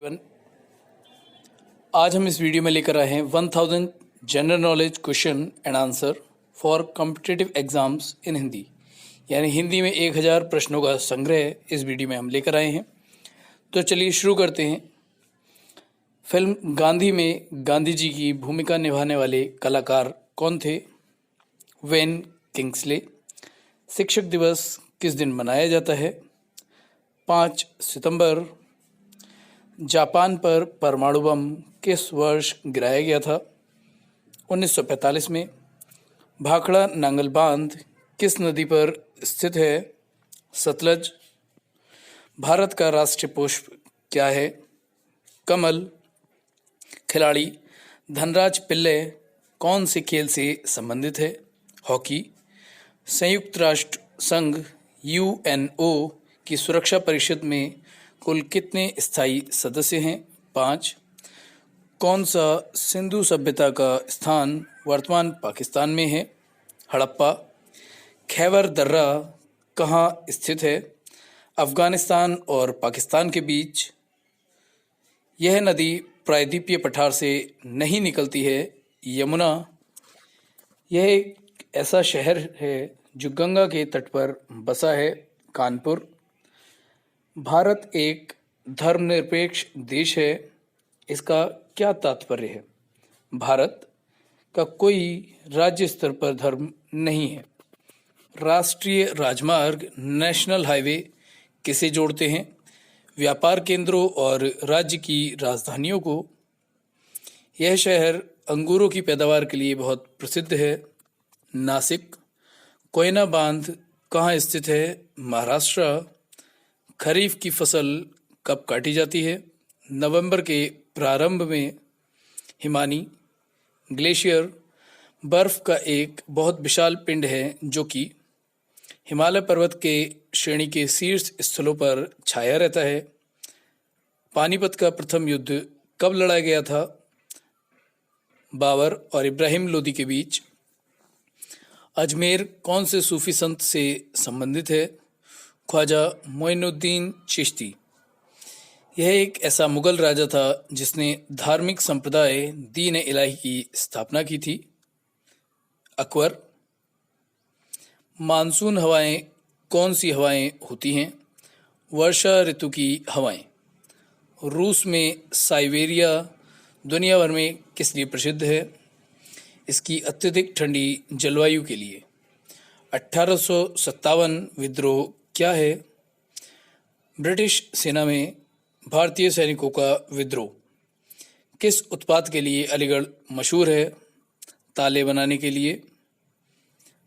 One- आज हम इस वीडियो में लेकर आए हैं 1000 general knowledge question and answer for competitive exams इन हिंदी, यानी हिंदी में 1000 प्रश्नों का संग्रह इस वीडियो में हम लेकर आए हैं। तो चलिए शुरू करते हैं। फिल्म गांधी में गांधी जी की भूमिका निभाने वाले कलाकार कौन थे? When Kingsley. शिक्षक दिवस किस दिन मनाया जाता है? 5 सितंबर। जापान पर परमाणु बम किस वर्ष गिराया गया था? 1945 में। भाखड़ा नांगल बांध किस नदी पर स्थित है? सतलज। भारत का राष्ट्रीय पुष्प क्या है? कमल। खिलाड़ी धनराज पिल्ले कौन से खेल से संबंधित है? हॉकी। संयुक्त राष्ट्र संघ यूएनओ की सुरक्षा परिषद में कुल कितने स्थायी सदस्य हैं? 5। कौन सा सिंधु सभ्यता का स्थान वर्तमान पाकिस्तान में है? हड़प्पा। खैबर दर्रा कहाँ स्थित है? अफगानिस्तान और पाकिस्तान के बीच। यह नदी प्रायद्वीपीय पठार से नहीं निकलती है। यमुना। यह एक ऐसा शहर है जो गंगा के तट पर बसा है। कानपुर। भारत एक धर्मनिरपेक्ष देश है, इसका क्या तात्पर्य है? भारत का कोई राज्य स्तर पर धर्म नहीं है। राष्ट्रीय राजमार्ग नेशनल हाईवे किसे जोड़ते हैं? व्यापार केंद्रों और राज्य की राजधानियों को। यह शहर अंगूरों की पैदावार के लिए बहुत प्रसिद्ध है। नासिक। कोयना बांध कहाँ स्थित है? महाराष्ट्र। खरीफ की फसल कब काटी जाती है? नवंबर के प्रारंभ में। हिमानी। ग्लेशियर बर्फ का एक बहुत विशाल पिंड है जो कि हिमालय पर्वत के श्रेणी के शीर्ष स्थलों पर छाया रहता है। पानीपत का प्रथम युद्ध कब लड़ा गया था? बाबर और इब्राहिम लोदी के बीच। अजमेर कौन से सूफी संत से संबंधित है? ख्वाजा मोइनुद्दीन चिश्ती। यह एक ऐसा मुगल राजा था जिसने धार्मिक संप्रदाय दीन इलाही की स्थापना की थी। अकबर। मानसून हवाएं कौन सी हवाएं होती हैं? वर्षा ऋतु की हवाएं। रूस में साइबेरिया दुनिया भर में किस लिए प्रसिद्ध है? इसकी अत्यधिक ठंडी जलवायु के लिए। 1857 विद्रोह क्या है? ब्रिटिश सेना में भारतीय सैनिकों का विद्रोह। किस उत्पाद के लिए अलीगढ़ मशहूर है? ताले बनाने के लिए।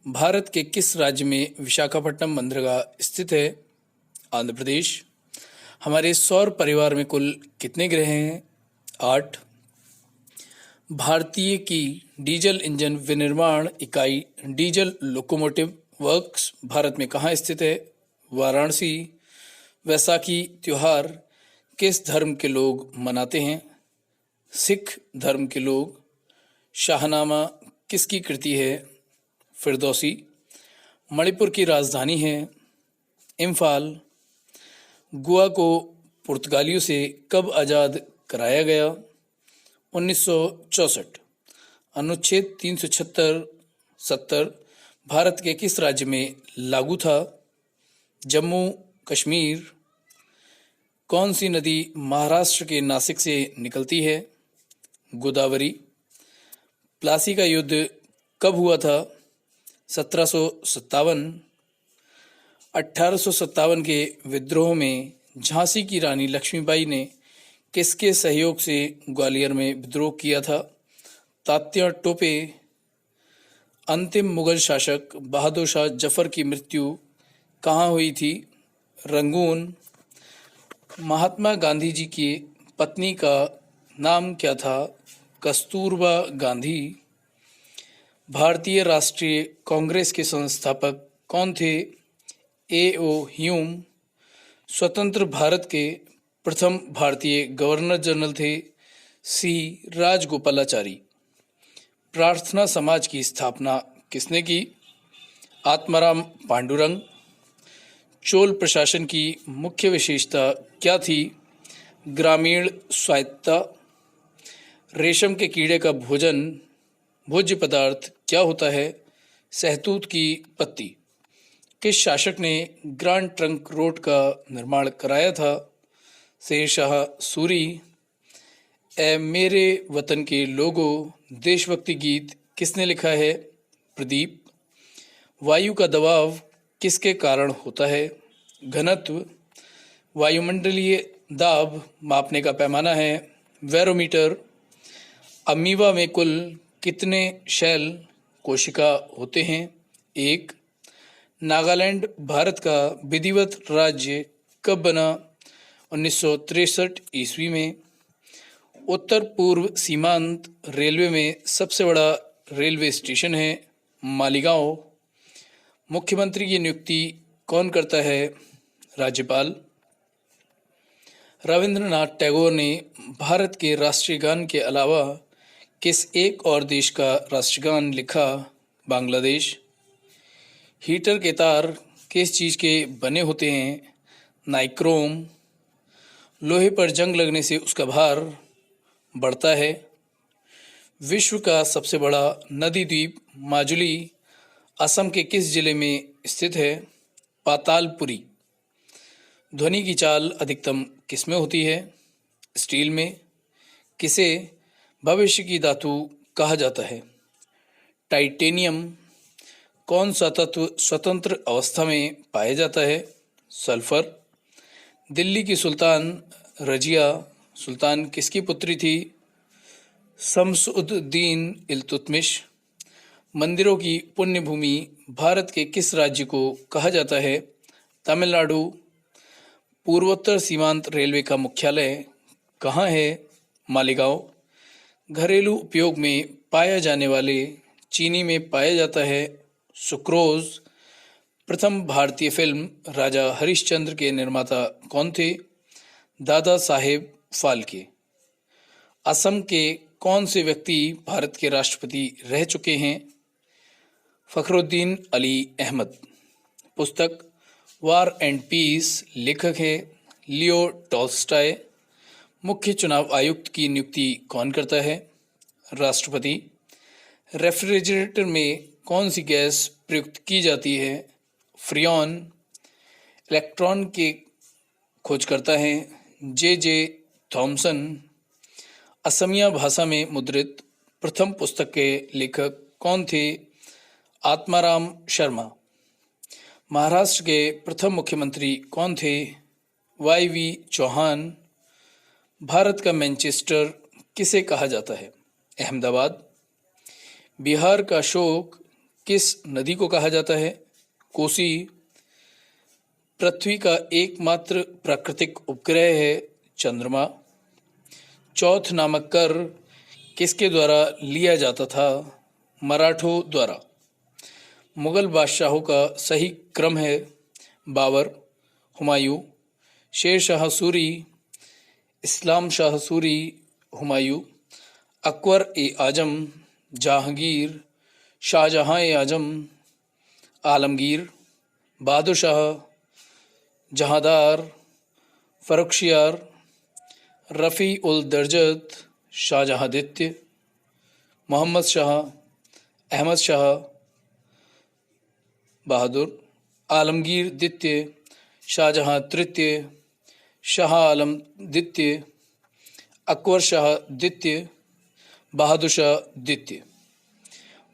भारत के किस राज्य में विशाखापट्टनम बंदरगाह स्थित है? आंध्र प्रदेश। हमारे सौर परिवार में कुल कितने ग्रह हैं? 8। भारतीय की डीजल इंजन विनिर्माण इकाई डीजल लोकोमोटिव वर्क्स भारत में कहाँ स्थित है? वाराणसी। वैसाखी त्योहार किस धर्म के लोग मनाते हैं? सिख धर्म के लोग। शाहनामा किसकी कृति है? फिरदौसी। मणिपुर की राजधानी है इम्फाल। गोवा को पुर्तगालियों से कब आज़ाद कराया गया? 1964। अनुच्छेद 376 भारत के किस राज्य में लागू था? जम्मू कश्मीर। कौन सी नदी महाराष्ट्र के नासिक से निकलती है? गोदावरी। प्लासी का युद्ध कब हुआ था? 1757। 1857 के विद्रोह में झांसी की रानी लक्ष्मीबाई ने किसके सहयोग से ग्वालियर में विद्रोह किया था? तात्या टोपे। अंतिम मुगल शासक बहादुर शाह जफर की मृत्यु कहाँ हुई थी? रंगून। महात्मा गांधी जी की पत्नी का नाम क्या था? कस्तूरबा गांधी। भारतीय राष्ट्रीय कांग्रेस के संस्थापक कौन थे? ए.ओ. ह्यूम। स्वतंत्र भारत के प्रथम भारतीय गवर्नर जनरल थे सी राजगोपालाचारी। प्रार्थना समाज की स्थापना किसने की? आत्माराम पांडुरंग। चोल प्रशासन की मुख्य विशेषता क्या थी? ग्रामीण स्वायत्तता, रेशम के कीड़े का भोज्य पदार्थ क्या होता है? सहतूत की पत्ती। किस शासक ने ग्रांड ट्रंक रोड का निर्माण कराया था? शेर शाह सूरी। ए मेरे वतन के लोगों, देशभक्ति गीत किसने लिखा है? प्रदीप। वायु का दबाव किसके कारण होता है? घनत्व। वायुमंडलीय दाब मापने का पैमाना है बैरोमीटर। अमीबा में कुल कितने शेल कोशिका होते हैं? एक। नागालैंड भारत का विधिवत राज्य कब बना? 1963 ईस्वी में। उत्तर पूर्व सीमांत रेलवे में सबसे बड़ा रेलवे स्टेशन है मालीगांव। मुख्यमंत्री की नियुक्ति कौन करता है? राज्यपाल। रविंद्रनाथ टैगोर ने भारत के राष्ट्रीय गान के अलावा किस एक और देश का राष्ट्रगान लिखा? बांग्लादेश। हीटर के तार किस चीज़ के बने होते हैं? नाइक्रोम। लोहे पर जंग लगने से उसका भार बढ़ता है। विश्व का सबसे बड़ा नदी द्वीप माजुली असम के किस जिले में स्थित है? पातालपुरी। ध्वनि की चाल अधिकतम किसमें होती है? स्टील में। किसे भविष्य की धातु कहा जाता है? टाइटेनियम। कौन सा तत्व स्वतंत्र अवस्था में पाया जाता है? सल्फर। दिल्ली की सुल्तान रजिया सुल्तान किसकी पुत्री थी? शम्सुद्दीन इल्तुतमिश। मंदिरों की पुण्य भूमि भारत के किस राज्य को कहा जाता है? तमिलनाडु। पूर्वोत्तर सीमांत रेलवे का मुख्यालय कहाँ है? मालीगांव। घरेलू उपयोग में पाया जाने वाले चीनी में पाया जाता है सुक्रोज। प्रथम भारतीय फिल्म राजा हरिश्चंद्र के निर्माता कौन थे? दादा साहेब फाल्के। असम के कौन से व्यक्ति भारत के राष्ट्रपति रह चुके हैं? फखरुद्दीन अली अहमद। पुस्तक वार एंड पीस लेखक है लियो टॉल्स्टॉय। मुख्य चुनाव आयुक्त की नियुक्ति कौन करता है? राष्ट्रपति। रेफ्रिजरेटर में कौन सी गैस प्रयुक्त की जाती है? फ्रियॉन। इलेक्ट्रॉन के खोज करता है जे थॉमसन। असमिया भाषा में मुद्रित प्रथम पुस्तक के लेखक कौन थे? आत्माराम शर्मा। महाराष्ट्र के प्रथम मुख्यमंत्री कौन थे? वाई चौहान। भारत का मैनचेस्टर किसे कहा जाता है? अहमदाबाद। बिहार का शोक किस नदी को कहा जाता है? कोसी। पृथ्वी का एकमात्र प्राकृतिक उपग्रह है चंद्रमा। चौथ नामक कर किसके द्वारा लिया जाता था? मराठों द्वारा। मुगल बादशाहों का सही क्रम है बाबर, हुमायूं, शेर शाह सूरी, इस्लाम शाह सूरी, हुमायूं, अकबर ए आजम, जहांगीर, शाहजहां ए आजम, आलमगीर, बहादुर शाह, जहांदार, फरुखशियार, रफ़ी उल दर्जत, शाहजहांदित्य, मोहम्मद शाह, अहमद शाह बहादुर, आलमगीर द्वितीय, शाहजहां तृतीय, शाह आलम द्वितीय, अकबर शाह द्वितीय, बहादुर शाह द्वितीय।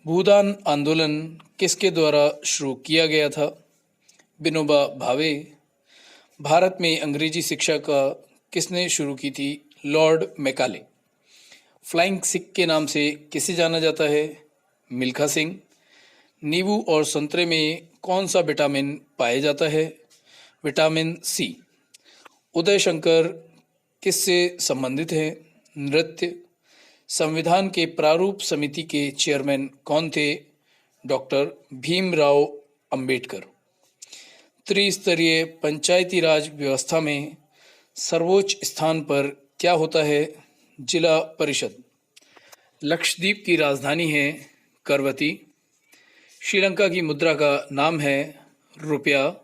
भूदान आंदोलन किसके द्वारा शुरू किया गया था? विनोबा भावे। भारत में अंग्रेजी शिक्षा का किसने शुरू की थी? Lord Macaulay. फ्लाइंग सिख के नाम से किसे जाना जाता है? मिल्खा सिंह। नींबू और संतरे में कौन सा विटामिन पाया जाता है? Vitamin C. उदय शंकर किससे संबंधित है? नृत्य। संविधान के प्रारूप समिति के चेयरमैन कौन थे? डॉक्टर भीमराव अंबेडकर। त्रिस्तरीय पंचायती राज व्यवस्था में सर्वोच्च स्थान पर क्या होता है? जिला परिषद। लक्षद्वीप की राजधानी है करवती। श्रीलंका की मुद्रा का नाम है रुपया।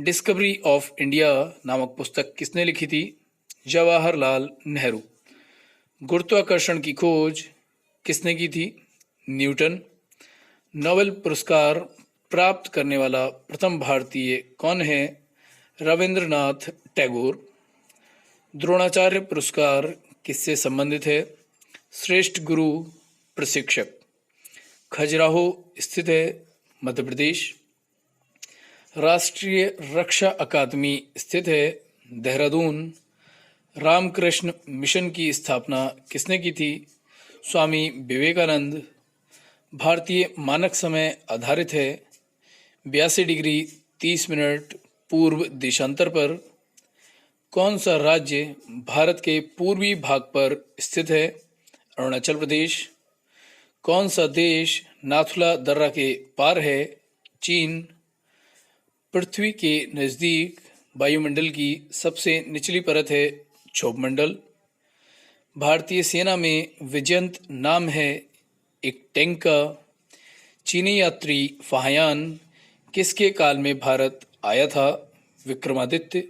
डिस्कवरी ऑफ इंडिया नामक पुस्तक किसने लिखी थी? जवाहरलाल नेहरू। गुरुत्वाकर्षण की खोज किसने की थी? न्यूटन। नोबेल पुरस्कार प्राप्त करने वाला प्रथम भारतीय कौन है? रविंद्रनाथ टैगोर। द्रोणाचार्य पुरस्कार किससे संबंधित है? श्रेष्ठ गुरु प्रशिक्षक। खजुराहो स्थित है मध्य प्रदेश। राष्ट्रीय रक्षा अकादमी स्थित है देहरादून। रामकृष्ण मिशन की स्थापना किसने की थी? स्वामी विवेकानंद। भारतीय मानक समय आधारित है 82 डिग्री 30 मिनट पूर्व देशांतर पर। कौन सा राज्य भारत के पूर्वी भाग पर स्थित है? अरुणाचल प्रदेश। कौन सा देश नाथुला दर्रा के पार है? चीन। पृथ्वी के नज़दीक वायुमंडल की सबसे निचली परत है क्षोभमंडल। भारतीय सेना में विजयंत नाम है एक टैंक का। चीनी यात्री फाहयान किसके काल में भारत आया था? विक्रमादित्य।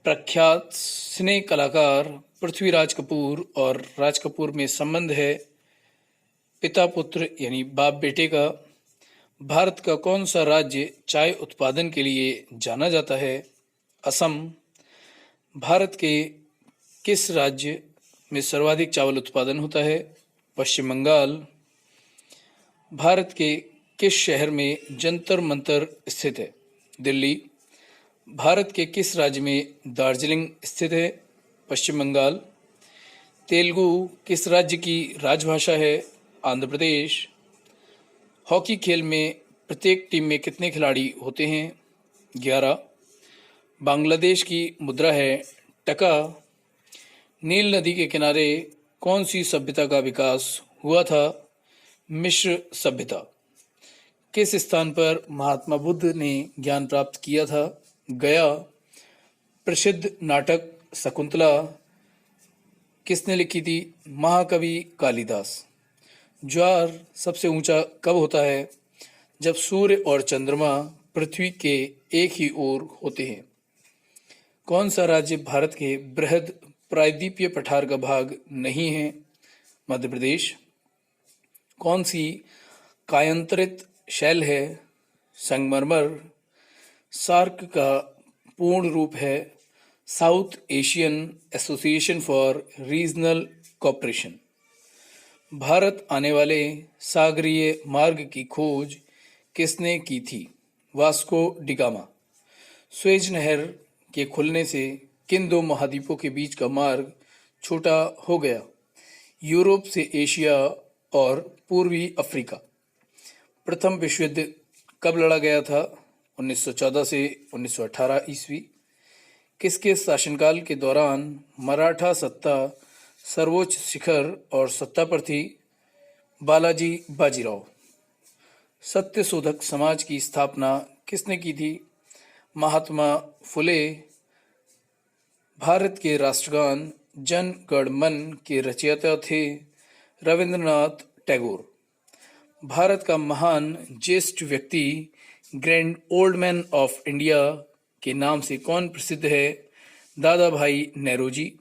प्रख्यात सिने कलाकार पृथ्वीराज कपूर और राज कपूर में संबंध है पिता पुत्र यानी बाप बेटे का। भारत का कौन सा राज्य चाय उत्पादन के लिए जाना जाता है? असम। भारत के किस राज्य में सर्वाधिक चावल उत्पादन होता है? पश्चिम बंगाल। भारत के किस शहर में जंतर मंतर स्थित है? दिल्ली। भारत के किस राज्य में दार्जिलिंग स्थित है? पश्चिम बंगाल। तेलुगु किस राज्य की राजभाषा है? आंध्र प्रदेश। हॉकी खेल में प्रत्येक टीम में कितने खिलाड़ी होते हैं? 11। बांग्लादेश की मुद्रा है टका। नील नदी के किनारे कौन सी सभ्यता का विकास हुआ था? मिस्र सभ्यता। किस स्थान पर महात्मा बुद्ध ने ज्ञान प्राप्त किया था? गया। प्रसिद्ध नाटक शकुंतला किसने लिखी थी? महाकवि कालिदास। ज्वार सबसे ऊंचा कब होता है? जब सूर्य और चंद्रमा पृथ्वी के एक ही ओर होते हैं। कौन सा राज्य भारत के बृहद प्रायद्वीपीय पठार का भाग नहीं है? मध्य प्रदेश। कौन सी कायांतरित शैल है? संगमरमर। सार्क का पूर्ण रूप है south Asian association for regional cooperation. Bharat आने वाले सागरीय मार्ग की खोज किसने की थी? Vasco da Gama. स्वेज नहर के खुलने से किन दो महाद्वीपों के बीच का मार्ग छोटा हो गया? यूरोप से एशिया और पूर्वी अफ्रीका। प्रथम विश्व युद्ध कब लड़ा गया था? 1914 से 1918 ईस्वी। किसके शासनकाल के दौरान मराठा सत्ता सर्वोच्च शिखर और सत्ता पर थी? बालाजी बाजीराव। सत्यशोधक समाज की स्थापना किसने की थी? महात्मा फुले। भारत के राष्ट्रगान जन गण मन के रचयिता थे रविंद्रनाथ टैगोर। भारत का महान ज्येष्ठ व्यक्ति grand old man of India के नाम से कौन प्रसिद्ध है? दादा भाई नेहरूजी।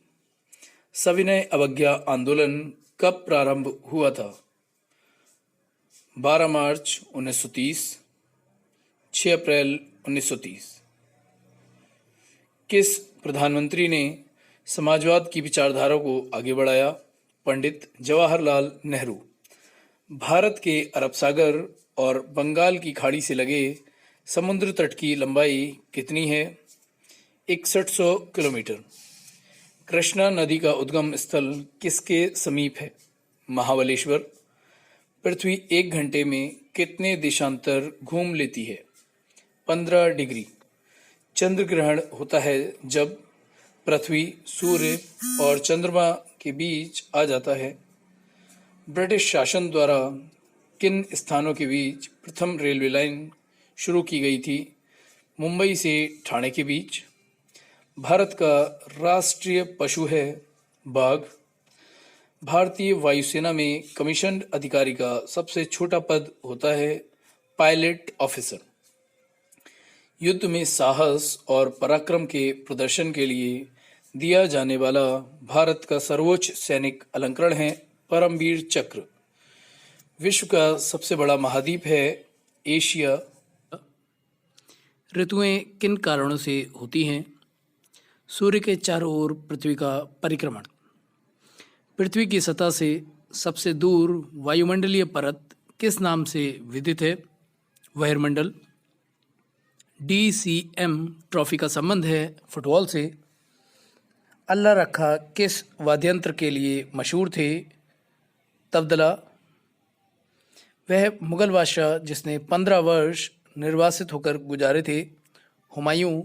सविनय अवज्ञा आंदोलन कब प्रारंभ हुआ था? 12 मार्च 1930, 6 अप्रैल 1930। किस प्रधानमंत्री ने समाजवाद की विचारधारा को आगे बढ़ाया? पंडित जवाहरलाल नेहरू। भारत के अरब सागर और बंगाल की खाड़ी से लगे समुद्र तट की लंबाई कितनी है? 6100 किलोमीटर। कृष्णा नदी का उद्गम स्थल किसके समीप है? महाबलेश्वर। पृथ्वी 1 घंटे में कितने देशांतर घूम लेती है? 15 डिग्री। चंद्र ग्रहण होता है जब पृथ्वी सूर्य और चंद्रमा के बीच आ जाता है। ब्रिटिश शासन द्वारा किन स्थानों के बीच प्रथम रेलवे लाइन शुरू की गई थी? मुंबई से ठाणे के बीच। भारत का राष्ट्रीय पशु है बाघ। भारतीय वायुसेना में कमीशन्ड अधिकारी का सबसे छोटा पद होता है पायलट ऑफिसर। युद्ध में साहस और पराक्रम के प्रदर्शन के लिए दिया जाने वाला भारत का सर्वोच्च सैनिक अलंकरण है परमवीर चक्र। विश्व का सबसे बड़ा महाद्वीप है एशिया। ऋतुएं किन कारणों से होती हैं? सूर्य के चारों ओर पृथ्वी का परिक्रमण। पृथ्वी की सतह से सबसे दूर वायुमंडलीय परत किस नाम से विदित है? बहिर्मंडल। DCM ट्रॉफी का संबंध है फुटबॉल से। अल्लाह रखा किस वाद्यंत्र के लिए मशहूर थे? तबदला। वह मुगल बादशाह जिसने 15 वर्ष निर्वासित होकर गुजारे थे? हुमायूं।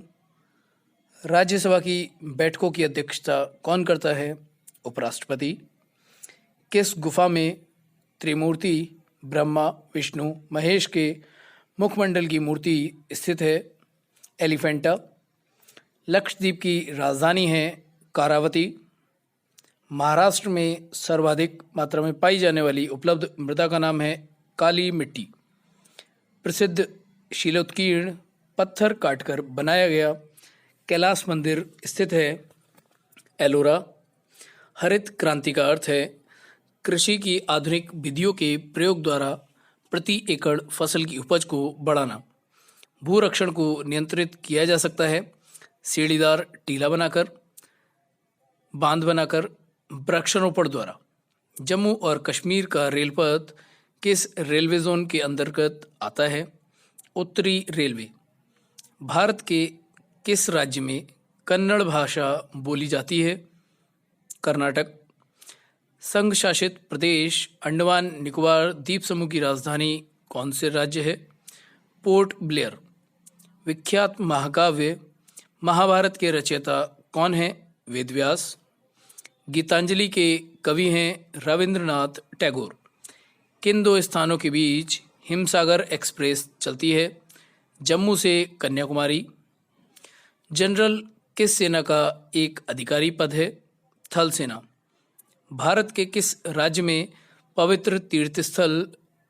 राज्यसभा की बैठकों की अध्यक्षता कौन करता है? उपराष्ट्रपति। किस गुफा में त्रिमूर्ति ब्रह्मा विष्णु महेश के मुखमंडल की मूर्ति स्थित है? एलिफेंटा। लक्षद्वीप की राजधानी है कारावती। महाराष्ट्र में सर्वाधिक मात्रा में पाई जाने वाली उपलब्ध मृदा का नाम है काली मिट्टी। प्रसिद्ध शिलोत्कीर्ण पत्थर काटकर बनाया गया कैलाश मंदिर स्थित है एलोरा। हरित क्रांति का अर्थ है कृषि की आधुनिक विधियों के प्रयोग द्वारा प्रति एकड़ फसल की उपज को बढ़ाना। भूरक्षण को नियंत्रित किया जा सकता है सीढ़ीदार टीला बनाकर, बांध बनाकर, वृक्षारोपण द्वारा। जम्मू और कश्मीर का रेलपथ किस रेलवे जोन के अंतर्गत आता है? उत्तरी रेलवे। भारत के किस राज्य में कन्नड़ भाषा बोली जाती है? कर्नाटक। संघ शासित प्रदेश अंडमान निकोबार द्वीप समूह की राजधानी कौन से राज्य है? Port Blair. विख्यात महाकाव्य महाभारत के रचयिता कौन है? वेदव्यास। गीतांजलि के कवि हैं रविंद्रनाथ टैगोर। किन दो स्थानों के बीच हिमसागर एक्सप्रेस चलती है? जम्मू से कन्याकुमारी। जनरल किस सेना का एक अधिकारी पद है? थल सेना। भारत के किस राज्य में पवित्र तीर्थस्थल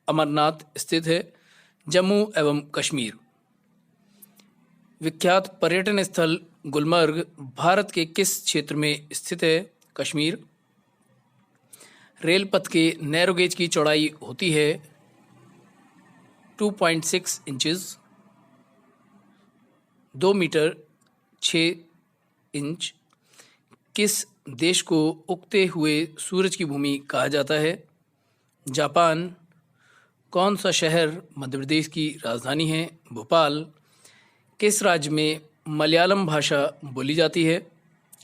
अमरनाथ स्थित है? जम्मू एवं कश्मीर। विख्यात पर्यटन स्थल गुलमर्ग भारत के किस क्षेत्र में स्थित है? कश्मीर। रेल पथ के नैरो गेज की चौड़ाई होती है 2.6 इंचेस, 2 मीटर 6 इंच। किस देश को उगते हुए सूरज की भूमि कहा जाता है? जापान। कौन सा शहर मध्य प्रदेश की राजधानी है? भोपाल। किस राज्य में मलयालम भाषा बोली जाती है?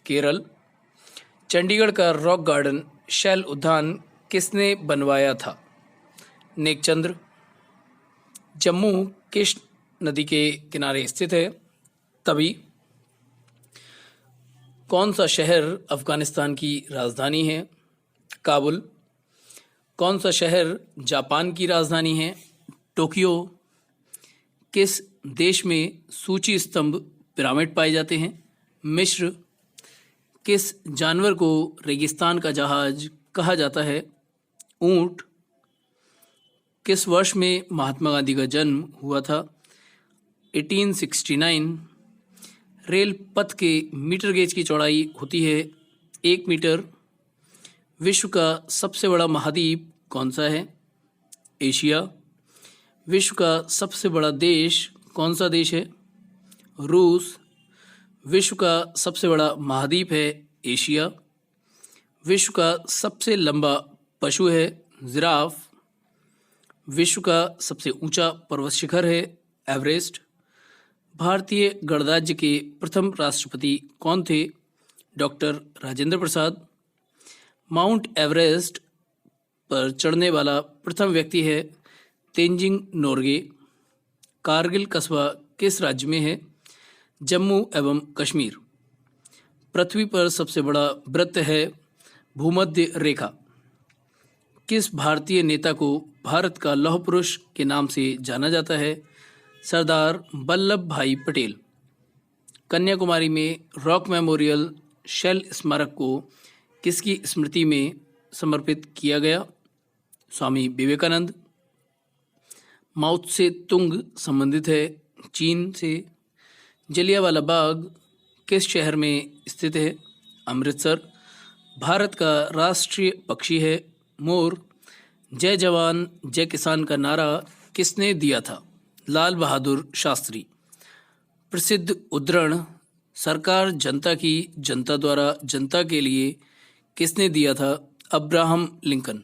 केरल। चंडीगढ़ का रॉक गार्डन शैल उद्यान किसने बनवाया था? नेकचंद्र। जम्मू किस नदी के किनारे स्थित है? तवी। कौन सा शहर अफगानिस्तान की राजधानी है? काबुल। कौन सा शहर जापान की राजधानी है? टोक्यो। किस देश में सूची स्तंभ पिरामिड पाए जाते हैं? मिस्र। किस जानवर को रेगिस्तान का जहाज कहा जाता है? ऊंट। किस वर्ष में महात्मा गांधी का जन्म हुआ था? 1869। रेल पथ के मीटर गेज की चौड़ाई होती है 1 मीटर। विश्व का सबसे बड़ा महाद्वीप कौन सा है? एशिया। विश्व का सबसे बड़ा देश कौन सा देश है? रूस। विश्व का सबसे बड़ा महाद्वीप है एशिया। विश्व का सबसे लंबा पशु है जिराफ। विश्व का सबसे ऊंचा पर्वत शिखर है एवरेस्ट। भारतीय गणराज्य के प्रथम राष्ट्रपति कौन थे? Doctor Rajendra Prasad. Mount Everest पर चढ़ने वाला प्रथम व्यक्ति है तेंजिंग नोरगे। कारगिल कस्बा किस राज्य में है? जम्मू एवं कश्मीर। पृथ्वी पर सबसे बड़ा वृत्त है भूमध्य रेखा। किस भारतीय नेता को भारत का लौह पुरुष के नाम से जाना जाता है? सरदार वल्लभ भाई पटेल। कन्याकुमारी में रॉक मेमोरियल शैल स्मारक को किसकी स्मृति में समर्पित किया गया? स्वामी विवेकानंद। माओ से तुंग संबंधित है चीन से। जलियांवाला बाग किस शहर में स्थित है? अमृतसर। भारत का राष्ट्रीय पक्षी है मोर। जय जवान जय किसान का नारा किसने दिया था? लाल बहादुर शास्त्री। प्रसिद्ध उद्धरण सरकार जनता की, जनता द्वारा, जनता के लिए किसने दिया था? Abraham Lincoln.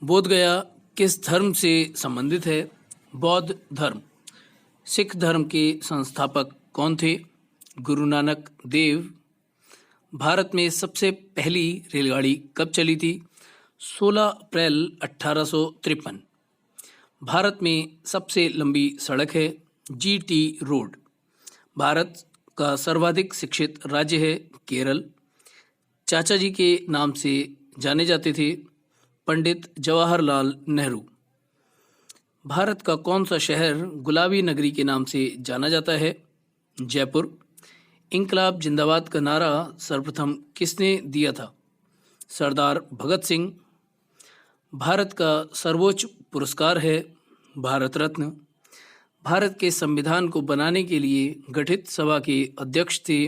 बोध गया किस धर्म से संबंधित है? बौद्ध धर्म। सिख धर्म के संस्थापक कौन थे? गुरु नानक देव। भारत में सबसे पहली रेलगाड़ी कब चली थी? 16 अप्रैल 1853। भारत में सबसे लंबी सड़क है जीटी रोड। भारत का सर्वाधिक शिक्षित राज्य है केरल। चाचा जी के नाम से जाने जाते थे पंडित जवाहरलाल नेहरू। भारत का कौन सा शहर गुलाबी नगरी के नाम से जाना जाता है? जयपुर। इंकलाब जिंदाबाद का नारा सर्वप्रथम किसने दिया था? सरदार भगत सिंह। भारत का सर्वोच्च पुरस्कार है भारत रत्न। भारत के संविधान को बनाने के लिए गठित सभा के अध्यक्ष थे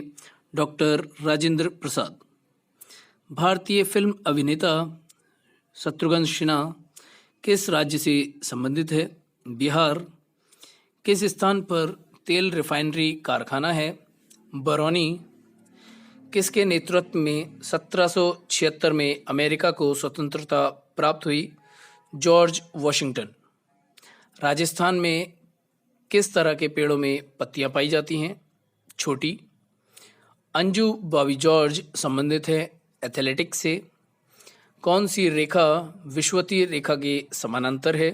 डॉक्टर राजेंद्र प्रसाद। भारतीय फिल्म अभिनेता शत्रुघ्न सिन्हा किस राज्य से संबंधित है? बिहार। किस स्थान पर तेल रिफाइनरी कारखाना है? बरौनी। किसके नेतृत्व में 1776 में अमेरिका को स्वतंत्रता प्राप्त हुई? George Washington. राजस्थान में किस तरह के पेड़ों में पत्तियां पाई जाती हैं? छोटी। अंजू बॉबी जॉर्ज संबंधित है एथलेटिक्स से। कौन सी रेखा विषुवतीय रेखा के समानांतर है?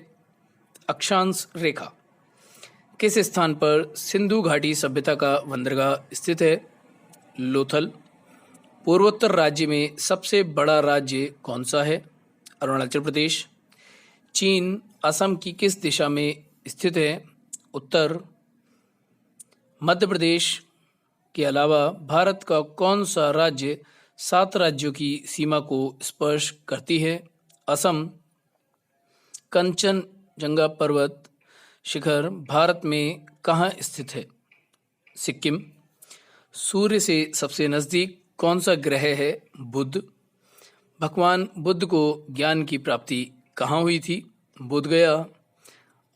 अक्षांश रेखा। किस स्थान पर सिंधु घाटी सभ्यता का बंदरगाह स्थित है? लोथल। पूर्वोत्तर राज्य में सबसे बड़ा राज्य कौन सा है? अरुणाचल प्रदेश। चीन असम की किस दिशा में स्थित है? उत्तर। मध्य प्रदेश के अलावा भारत का कौन सा राज्य 7 राज्यों की सीमा को स्पर्श करती है? असम। कंचनजंगा पर्वत शिखर भारत में कहाँ स्थित है? सिक्किम। सूर्य से सबसे नज़दीक कौन सा ग्रह है? बुध। भगवान बुद्ध को ज्ञान की प्राप्ति कहाँ हुई थी? बोध गया।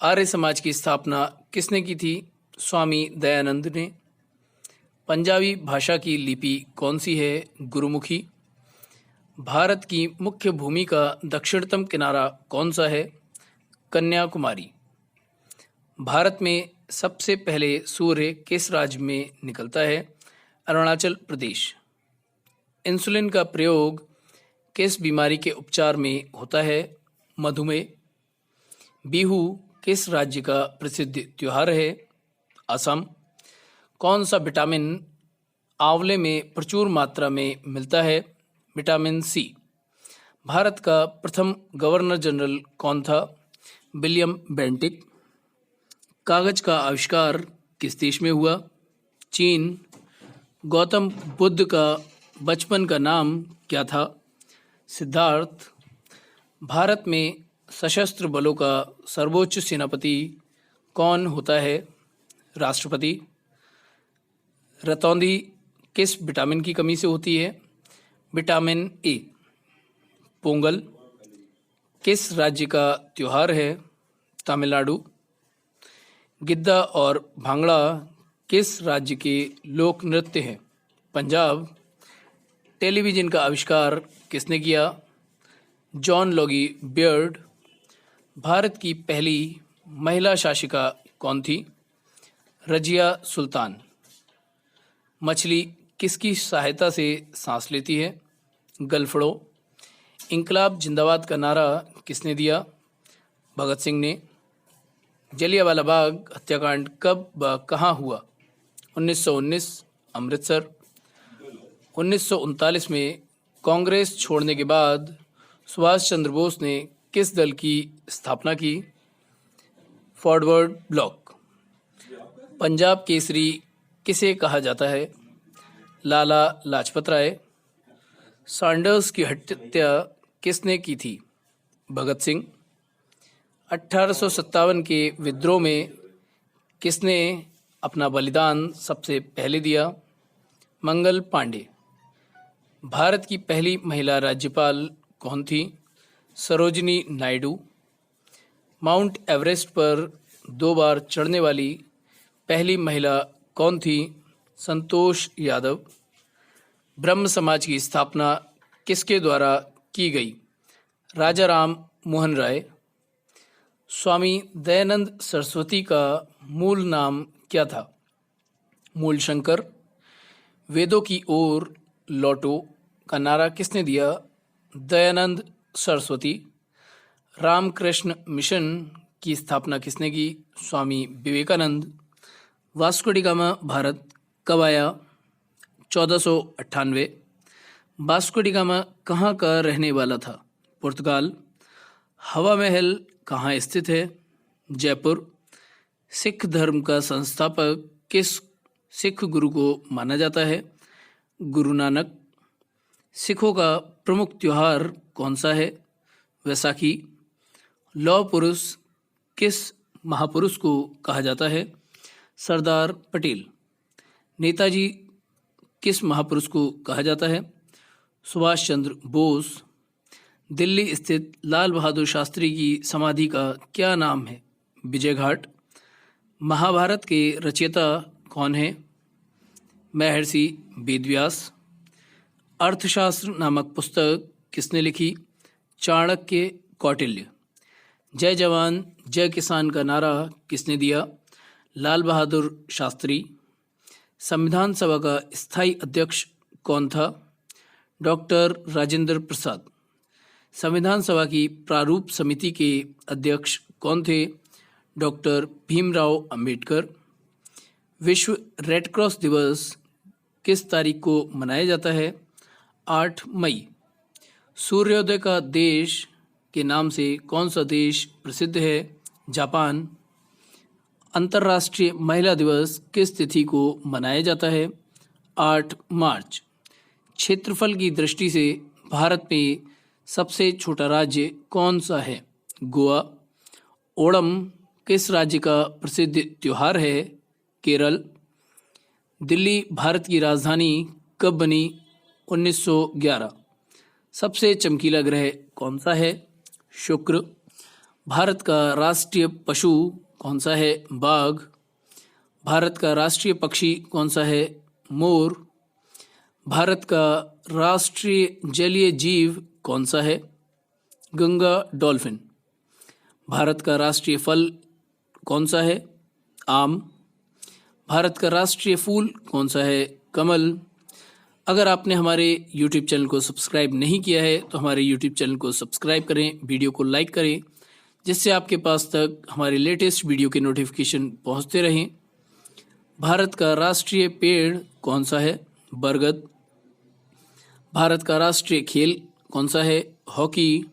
आर्य समाज की स्थापना किसने की थी? स्वामी दयानंद ने। पंजाबी भाषा की लिपि कौन सी है? गुरुमुखी। भारत की मुख्य भूमि का दक्षिणतम किनारा कौन सा है? कन्याकुमारी। भारत में सबसे पहले सूर्य किस राज्य में निकलता है? अरुणाचल प्रदेश। इंसुलिन का प्रयोग किस बीमारी के उपचार में होता है? मधुमेह। बिहू किस राज्य का प्रसिद्ध त्योहार है? असम। कौन सा विटामिन आंवले में प्रचुर मात्रा में मिलता है? Vitamin C. भारत का प्रथम गवर्नर जनरल कौन था? William Bentinck. कागज का आविष्कार किस देश में हुआ? चीन। गौतम बुद्ध का बचपन का नाम क्या था? सिद्धार्थ। भारत में सशस्त्र बलों का सर्वोच्च सेनापति कौन होता है? राष्ट्रपति। रतौंधी किस विटामिन की कमी से होती है? Vitamin A. पोंगल किस राज्य का त्योहार है? तमिलनाडु। गिद्दा और भांगड़ा किस राज्य के लोक नृत्य हैं? पंजाब। टेलीविज़न का आविष्कार किसने किया? जॉन लॉगी बियर्ड। भारत की पहली महिला शासिका कौन थी? रजिया सुल्तान। मछली किसकी सहायता से सांस लेती है? गलफड़ो। इंकलाब जिंदाबाद का नारा किसने दिया? भगत सिंह ने। जलियांवाला बाग हत्याकांड कब व कहाँ हुआ? 1919 अमृतसर। 1939 में कांग्रेस छोड़ने के बाद सुभाष चंद्र बोस ने किस दल की स्थापना की? Forward block. पंजाब केसरी किसे कहा जाता है? लाला लाजपत राय। सैंडर्स की हत्या किसने की थी? भगत सिंह। 1857 के विद्रोह में किसने अपना बलिदान सबसे पहले दिया? मंगल पांडे। भारत की पहली महिला राज्यपाल कौन थी? सरोजिनी नायडू। माउंट एवरेस्ट पर 2 बार चढ़ने वाली पहली महिला कौन थी? संतोष यादव। ब्रह्म समाज की स्थापना किसके द्वारा की गई? राजा राम मोहन राय। स्वामी दयानंद सरस्वती का मूल नाम क्या था? मूलशंकर। वेदों की ओर लौटो का नारा किसने दिया? दयानंद सरस्वती। रामकृष्ण मिशन की स्थापना किसने की? Swami Vivekananda. Vasco da Gama Bharat कब आया? 1498। वास्को डी गामा कहाँ का रहने वाला था? पुर्तगाल। हवा महल कहाँ स्थित है? जयपुर। सिख धर्म का संस्थापक किस सिख गुरु को माना जाता है? गुरु नानक। सिखों का प्रमुख त्योहार कौन सा है? वैसाखी। लौह पुरुष किस महापुरुष को कहा जाता है? सरदार पटेल। नेताजी किस महापुरुष को कहा जाता है? सुभाष चंद्र बोस। दिल्ली स्थित लाल बहादुर शास्त्री की समाधि का क्या नाम है? विजय घाट। महाभारत के रचयिता कौन है? महर्षि वेदव्यास। अर्थशास्त्र नामक पुस्तक किसने लिखी? चाणक्य कौटिल्य। जय जवान जय किसान का नारा किसने दिया? लाल बहादुर शास्त्री। संविधान सभा का स्थायी अध्यक्ष कौन था? डॉक्टर राजेंद्र प्रसाद। संविधान सभा की प्रारूप समिति के अध्यक्ष कौन थे? डॉक्टर भीमराव अंबेडकर। विश्व रेड क्रॉस दिवस किस तारीख को मनाया जाता है? 8 मई। सूर्योदय का देश के नाम से कौन सा देश प्रसिद्ध है? जापान। अंतर्राष्ट्रीय महिला दिवस किस तिथि को मनाया जाता है? 8 मार्च। क्षेत्रफल की दृष्टि से भारत में सबसे छोटा राज्य कौन सा है? गोवा। ओणम किस राज्य का प्रसिद्ध त्योहार है? केरल। दिल्ली भारत की राजधानी कब बनी? 1911। सबसे चमकीला ग्रह कौन सा है? शुक्र। भारत का राष्ट्रीय पशु कौन सा है? बाघ। भारत का राष्ट्रीय पक्षी कौन सा है? मोर। भारत का राष्ट्रीय जलीय जीव कौन सा है? गंगा डॉल्फिन। भारत का राष्ट्रीय फल कौन सा है? आम। भारत का राष्ट्रीय फूल कौन सा है? कमल। अगर आपने हमारे YouTube चैनल को सब्सक्राइब नहीं किया है तो हमारे YouTube चैनल को सब्सक्राइब करें, वीडियो को लाइक करें, जिससे आपके पास तक हमारे लेटेस्ट वीडियो के नोटिफिकेशन पहुंचते रहें। भारत का राष्ट्रीय पेड़ कौन सा है? बरगद। भारत का राष्ट्रीय खेल कौन सा है? हॉकी।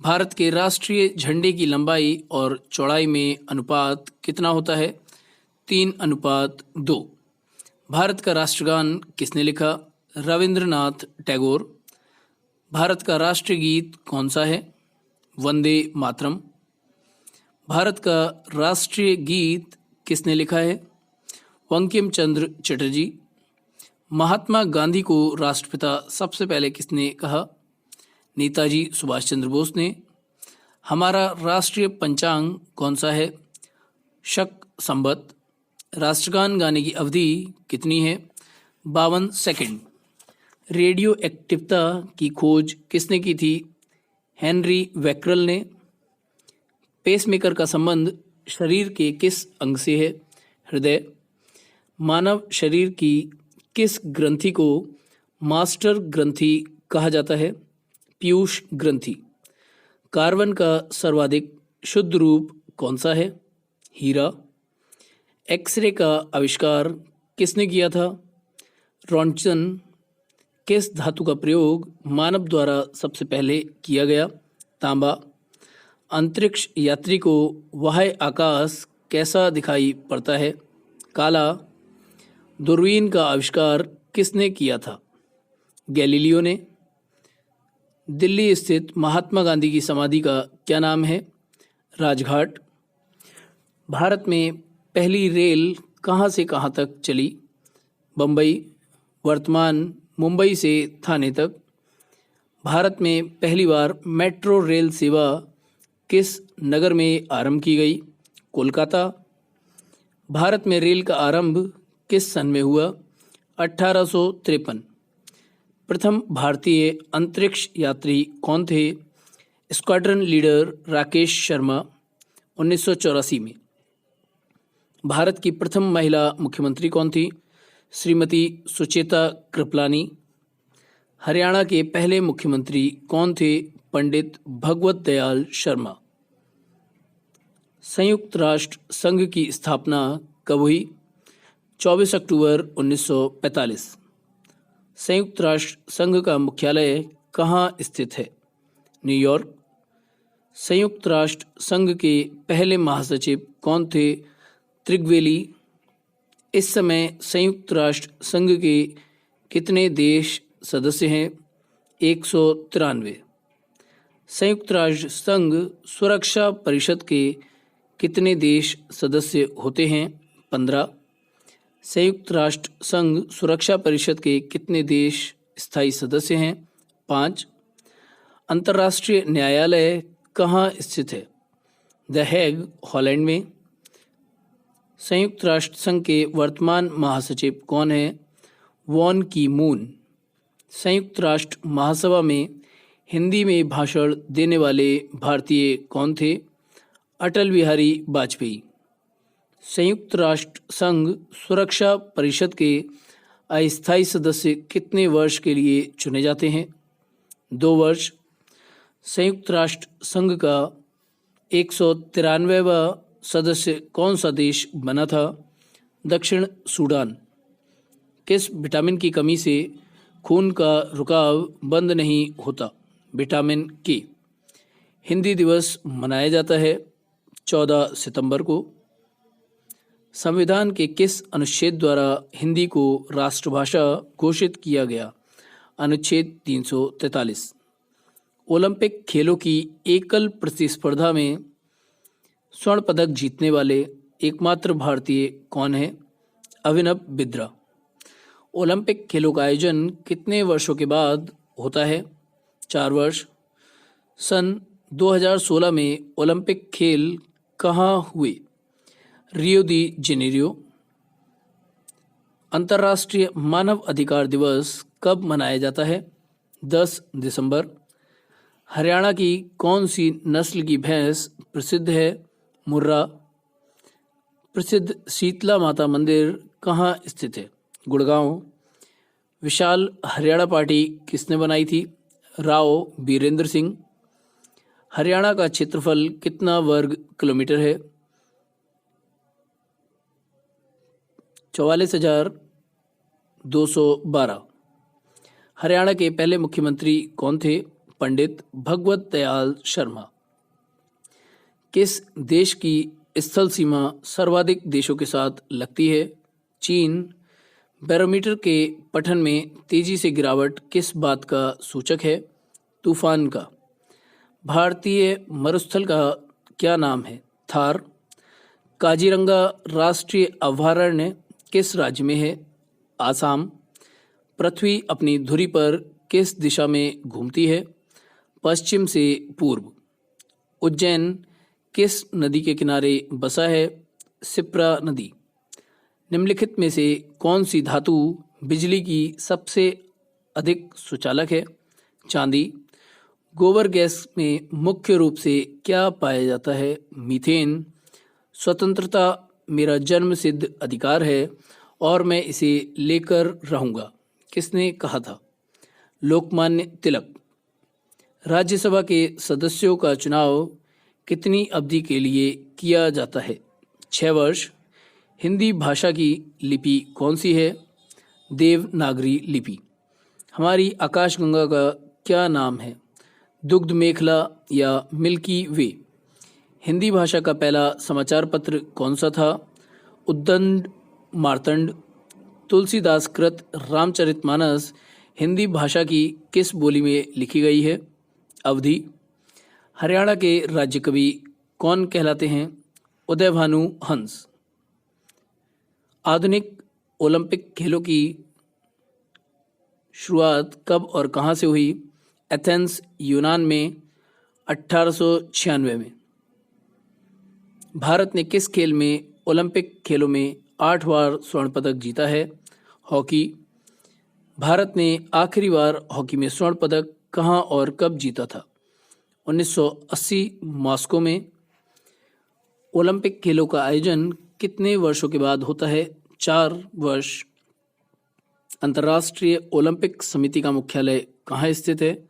भारत के राष्ट्रीय झंडे की लंबाई और चौड़ाई में अनुपात कितना होता है? 3:2। भारत का राष्ट्रगान किसने लिखा? रविंद्रनाथ टैगोर। भारत का राष्ट्रीय गीत कौन सा है? वंदे मातरम। भारत का राष्ट्रीय गीत किसने लिखा है? बंकिम चंद्र चटर्जी। महात्मा गांधी को राष्ट्रपिता सबसे पहले किसने कहा? नेताजी सुभाष चंद्र बोस ने। हमारा राष्ट्रीय पंचांग कौन सा है? शक संवत। राष्ट्रगान गाने की अवधि कितनी है? 52 सेकंड। रेडियो एक्टिवता की खोज किसने की थी? हेनरी बैकरल ने। पेसमेकर का संबंध शरीर के किस अंग से है? हृदय। मानव शरीर की किस ग्रंथि को मास्टर ग्रंथि कहा जाता है? पीयूष ग्रंथि। कार्बन का सर्वाधिक शुद्ध रूप कौन सा है? हीरा। एक्सरे का आविष्कार किसने किया था? रॉन्टसन। किस धातु का प्रयोग मानव द्वारा सबसे पहले किया गया? तांबा। अंतरिक्ष यात्री को बाह्य आकाश कैसा दिखाई पड़ता है? काला। दूरबीन का आविष्कार किसने किया था? गैलीलियो ने। दिल्ली स्थित महात्मा गांधी की समाधि का क्या नाम है? राजघाट। भारत में पहली रेल कहाँ से कहाँ तक चली? बम्बई। वर्तमान मुंबई से थाने तक। भारत में पहली बार मेट्रो रेल सेवा किस नगर में आरंभ की गई? कोलकाता। भारत में रेल का आरंभ किस सन में हुआ? 1853। प्रथम भारतीय अंतरिक्ष यात्री कौन थे? स्क्वाड्रन लीडर राकेश शर्मा, 1984 में। भारत की प्रथम महिला मुख्यमंत्री कौन थी? श्रीमती सुचेता कृपलानी। हरियाणा के पहले मुख्यमंत्री कौन थे? पंडित भगवत दयाल शर्मा। संयुक्त राष्ट्र संघ की स्थापना कब हुई? 24 अक्टूबर 1945। संयुक्त राष्ट्र संघ का मुख्यालय कहाँ स्थित है? न्यूयॉर्क। संयुक्त राष्ट्र संघ के पहले महासचिव कौन थे? त्रिगवेली। इस समय संयुक्त राष्ट्र संघ के कितने देश सदस्य हैं? 193। संयुक्त राष्ट्र संघ सुरक्षा परिषद के कितने देश सदस्य होते हैं? 15। संयुक्त राष्ट्र संघ सुरक्षा परिषद के कितने देश स्थायी सदस्य हैं? 5। अंतर्राष्ट्रीय न्यायालय कहाँ स्थित है? द हेग, हॉलैंड में। संयुक्त राष्ट्र संघ के वर्तमान महासचिव कौन हैं? वॉन की मून। संयुक्त राष्ट्र महासभा में हिंदी में भाषण देने वाले भारतीय कौन थे? अटल बिहारी वाजपेयी। संयुक्त राष्ट्र संघ सुरक्षा परिषद के अस्थायी सदस्य कितने वर्ष के लिए चुने जाते हैं? 2 वर्ष। संयुक्त राष्ट्र संघ का 193वां सदस्य कौन सा देश बना था? दक्षिण सूडान। किस विटामिन की कमी से खून का रुकाव बंद नहीं होता? विटामिन के। हिंदी दिवस मनाया जाता है 14 सितंबर को। संविधान के किस अनुच्छेद द्वारा हिंदी को राष्ट्रभाषा घोषित किया गया? अनुच्छेद 343। ओलंपिक खेलों की एकल प्रतिस्पर्धा में स्वर्ण पदक जीतने वाले एकमात्र भारतीय कौन है? अभिनव बिंद्रा। ओलंपिक खेलों का आयोजन कितने वर्षों के बाद होता है? 4 वर्ष। सन 2016 में ओलंपिक खेल कहाँ हुए? रियो दी जेनेरियो। अंतर्राष्ट्रीय मानव अधिकार दिवस कब मनाया जाता है? 10 दिसंबर। हरियाणा की कौन सी नस्ल की भैंस प्रसिद्ध है? मुर्रा। प्रसिद्ध शीतला माता मंदिर कहाँ स्थित है? गुड़गांव। विशाल हरियाणा पार्टी किसने बनाई थी? राव बीरेंद्र सिंह। हरियाणा का क्षेत्रफल कितना वर्ग किलोमीटर है? 44,212। हरियाणा के पहले मुख्यमंत्री कौन थे? पंडित भगवत दयाल शर्मा। किस देश की स्थल सीमा सर्वाधिक देशों के साथ लगती है? चीन। बैरोमीटर के पठन में तेजी से गिरावट किस बात का सूचक है? तूफान का। भारतीय मरुस्थल का क्या नाम है? थार। काजीरंगा राष्ट्रीय अभयारण्य किस राज्य में है? आसाम। पृथ्वी अपनी धुरी पर किस दिशा में घूमती है? पश्चिम से पूर्व। उज्जैन किस नदी के किनारे बसा है? सिप्रा नदी। निम्नलिखित में से कौन सी धातु बिजली की सबसे अधिक सुचालक है? चांदी। गोबर गैस में मुख्य रूप से क्या पाया जाता है? मीथेन। स्वतंत्रता मेरा जन्म सिद्ध अधिकार है और मैं इसे लेकर रहूँगा, किसने कहा था? लोकमान्य तिलक। राज्यसभा के सदस्यों का चुनाव कितनी अवधि के लिए किया जाता है? 6 वर्ष। हिंदी भाषा की लिपि कौन सी है? देवनागरी लिपि। हमारी आकाशगंगा का क्या नाम है? दुग्ध मेखला या मिल्की वे। हिंदी भाषा का पहला समाचार पत्र कौन सा था? उद्दंड मार्तंड। तुलसीदास कृत रामचरितमानस हिंदी भाषा की किस बोली में लिखी गई है? अवधी। हरियाणा के राज्य कवि कौन कहलाते हैं? उदयभानु हंस। आधुनिक ओलंपिक खेलों की शुरुआत कब और कहाँ से हुई? एथेंस, यूनान में 1896 में। भारत ने किस खेल में ओलंपिक खेलों में 8 बार स्वर्ण पदक जीता है? हॉकी। भारत ने आखिरी बार हॉकी में स्वर्ण पदक कहाँ और कब जीता था? 1980 मॉस्को में। ओलंपिक खेलों का आयोजन कितने वर्षों के बाद होता है? 4 वर्ष। अंतर्राष्ट्रीय ओलंपिक समिति का मुख्यालय कहाँ स्थित है?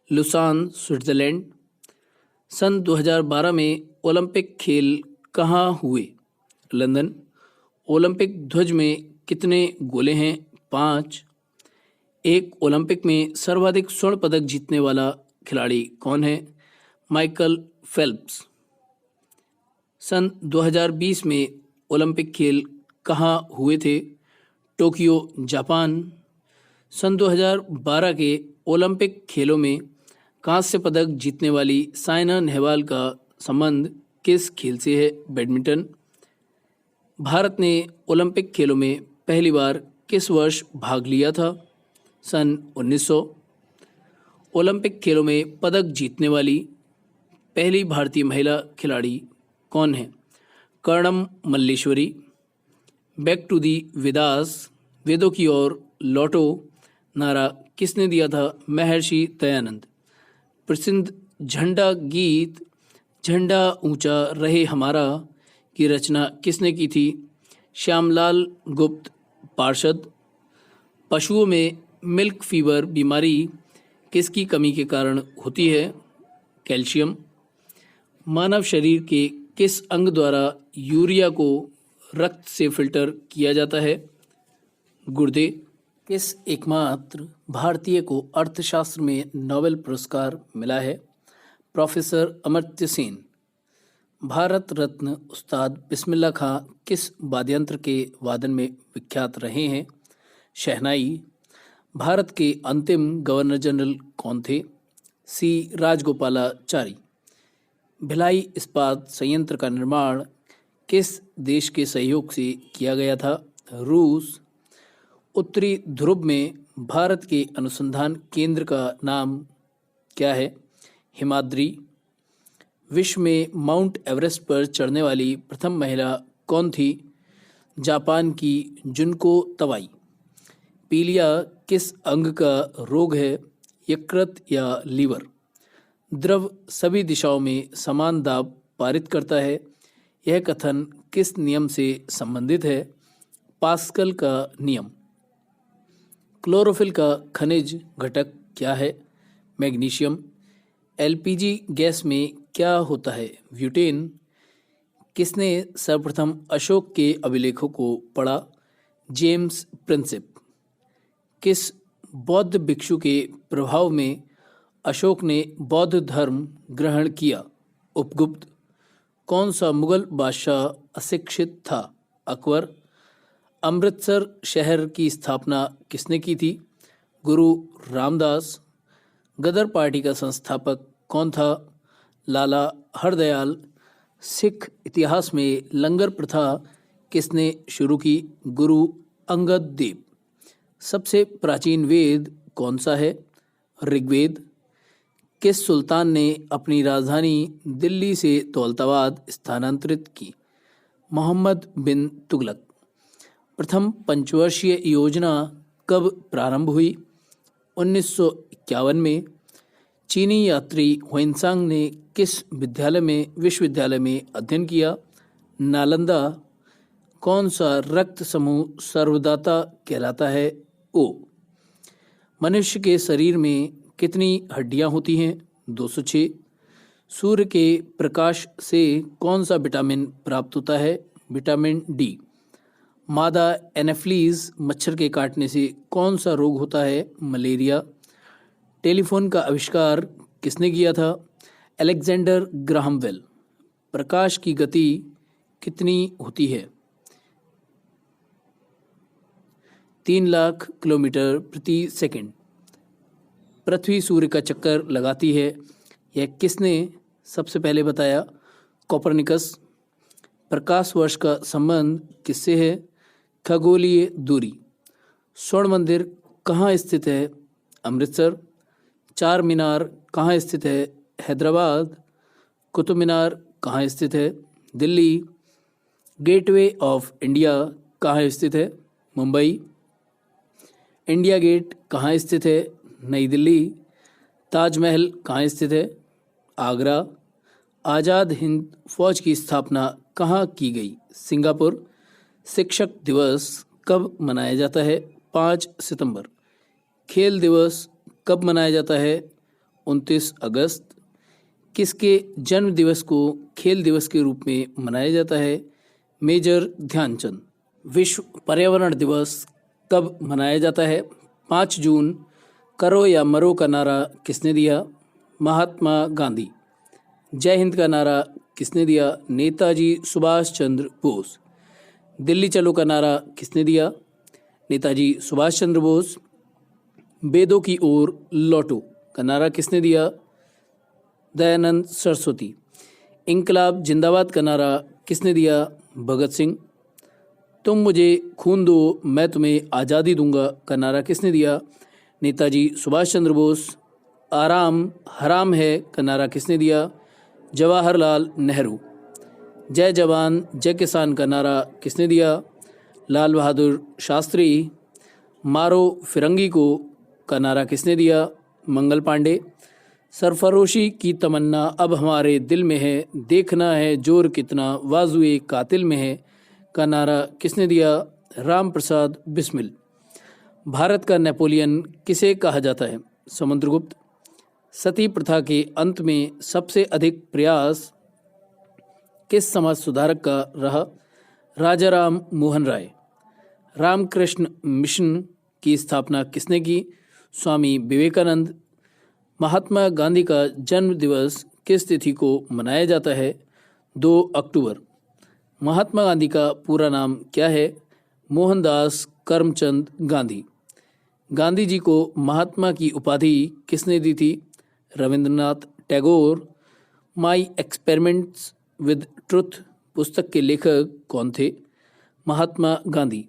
Lausanne, Switzerland. सन 2012 में ओलंपिक खेल कहाँ हुए? लंदन। ओलंपिक ध्वज में कितने गोले हैं? 5। एक ओलंपिक में सर्वाधिक स्वर्ण पदक जीतने वाला खिलाड़ी कौन है? Michael Phelps. सन 2020 में ओलंपिक खेल कहाँ हुए थे? Tokyo, Japan. सन 2012 के ओलंपिक खेलों में कांस्य पदक जीतने वाली साइना नेहवाल का संबंध किस खेल से है? बैडमिंटन। भारत ने ओलंपिक खेलों में पहली बार किस वर्ष भाग लिया था? सन 1900। ओलंपिक खेलों में पदक जीतने वाली पहली भारतीय महिला खिलाड़ी कौन है? Karnam Malleswari. Back to the Vedas, वेदों की ओर लौटो नारा किसने दिया था? महर्षि दयानंद। प्रसिद्ध झंडा गीत झंडा ऊंचा रहे हमारा की रचना किसने की थी? श्यामलाल गुप्त पार्षद। पशुओं में मिल्क फीवर बीमारी किसकी कमी के कारण होती है? कैल्शियम। मानव शरीर के किस अंग द्वारा यूरिया को रक्त से फिल्टर किया जाता है? गुर्दे। किस एकमात्र भारतीय को अर्थशास्त्र में नोबेल पुरस्कार मिला है? प्रोफेसर अमर्त्य सेन। भारत रत्न उस्ताद बिस्मिल्लाह खां किस वाद्ययंत्र के वादन में विख्यात रहे हैं? शहनाई। भारत के अंतिम गवर्नर जनरल कौन थे? सी राजगोपालाचारी। भिलाई इस्पात संयंत्र का निर्माण किस देश के सहयोग से किया गया था? रूस। उत्तरी ध्रुव में भारत के अनुसंधान केंद्र का नाम क्या है? हिमाद्री। विश्व में माउंट एवरेस्ट पर चढ़ने वाली प्रथम महिला कौन थी? जापान की जुनको तवाई। पीलिया किस अंग का रोग है? यकृत या लीवर। द्रव सभी दिशाओं में समान दाब पारित करता है, यह कथन किस नियम से संबंधित है? पास्कल का नियम। क्लोरोफिल का खनिज घटक क्या है? मैग्नीशियम। एलपीजी गैस में क्या होता है? ब्यूटेन। किसने सर्वप्रथम अशोक के अभिलेखों को पढ़ा? James Prinsep. किस बौद्ध भिक्षु के प्रभाव में अशोक ने बौद्ध धर्म ग्रहण किया? उपगुप्त। कौन सा मुगल बादशाह अशिक्षित था? अकबर। अमृतसर शहर की स्थापना किसने की थी? गुरु रामदास। गदर पार्टी का संस्थापक कौन था? लाला हरदयाल। सिख इतिहास में लंगर प्रथा किसने शुरू की? गुरु अंगद देव। सबसे प्राचीन वेद कौन सा है? ऋग्वेद। किस सुल्तान ने अपनी राजधानी दिल्ली से दौलताबाद स्थानांतरित की? मोहम्मद बिन तुगलक। प्रथम पंचवर्षीय योजना कब प्रारंभ हुई? 1951 में। चीनी यात्री हुएनसांग ने किस विश्वविद्यालय में अध्ययन किया? नालंदा। कौन सा रक्त समूह सर्वदाता कहलाता है? ओ। मनुष्य के शरीर में कितनी हड्डियां होती हैं? 206। सूर्य के प्रकाश से कौन सा विटामिन प्राप्त होता है? Vitamin D. मादा एनाफिलीज मच्छर के काटने से कौन सा रोग होता है? मलेरिया। टेलीफोन का आविष्कार किसने किया था? Alexander Graham bell. प्रकाश की गति कितनी होती है? 3 लाख किलोमीटर प्रति सेकंड। पृथ्वी सूर्य का चक्कर लगाती है, यह किसने सबसे पहले बताया? कोपरनिकस। प्रकाश वर्ष का संबंध किससे है? खगोलीय दूरी। स्वर्ण मंदिर कहाँ स्थित है? अमृतसर। चार मीनार कहाँ स्थित है? हैदराबाद। कुतुब मीनार कहाँ स्थित है? दिल्ली। गेटवे ऑफ इंडिया कहाँ स्थित है? मुंबई। इंडिया गेट कहाँ स्थित है? नई दिल्ली। ताजमहल कहाँ स्थित है? आगरा। आज़ाद हिंद फौज की स्थापना कहाँ की गई? सिंगापुर। शिक्षक दिवस कब मनाया जाता है? 5 सितंबर। खेल दिवस कब मनाया जाता है? 29 अगस्त। किसके जन्म दिवस को खेल दिवस के रूप में मनाया जाता है? मेजर ध्यानचंद। विश्व पर्यावरण दिवस कब मनाया जाता है? 5 जून। करो या मरो का नारा किसने दिया? महात्मा गांधी। जय हिंद का नारा किसने दिया? नेताजी सुभाष चंद्र बोस। दिल्ली चलो का नारा किसने दिया? नेताजी सुभाष चंद्र बोस। वेदों की ओर लौटो का नारा किसने दिया? दयानंद सरस्वती। इंकलाब जिंदाबाद का नारा किसने दिया? भगत सिंह। तुम मुझे खून दो मैं तुम्हें आज़ादी दूंगा का नारा किसने दिया? नेताजी सुभाष चंद्र बोस। आराम हराम है का नारा किसने दिया? जवाहरलाल नेहरू। जय जवान जय किसान का नारा किसने दिया? लाल बहादुर शास्त्री। मारो फिरंगी को का नारा किसने दिया? मंगल पांडे। सरफरोशी की तमन्ना अब हमारे दिल में है, देखना है जोर कितना वाजुए कातिल में है का नारा किसने दिया? राम प्रसाद बिस्मिल। भारत का नेपोलियन किसे कहा जाता है? समुद्रगुप्त। सती प्रथा के अंत में सबसे अधिक प्रयास किस समाज सुधारक का रहा? राजा राम मोहन राय। रामकृष्ण मिशन की स्थापना किसने की? स्वामी विवेकानंद। महात्मा गांधी का जन्म दिवस किस तिथि को मनाया जाता है? 2 अक्टूबर। महात्मा गांधी का पूरा नाम क्या है? मोहनदास करमचंद गांधी। गांधी जी को महात्मा की उपाधि किसने दी थी? Rabindranath Tagore. My experiments with truth पुस्तक के लेखक कौन थे? महात्मा गांधी।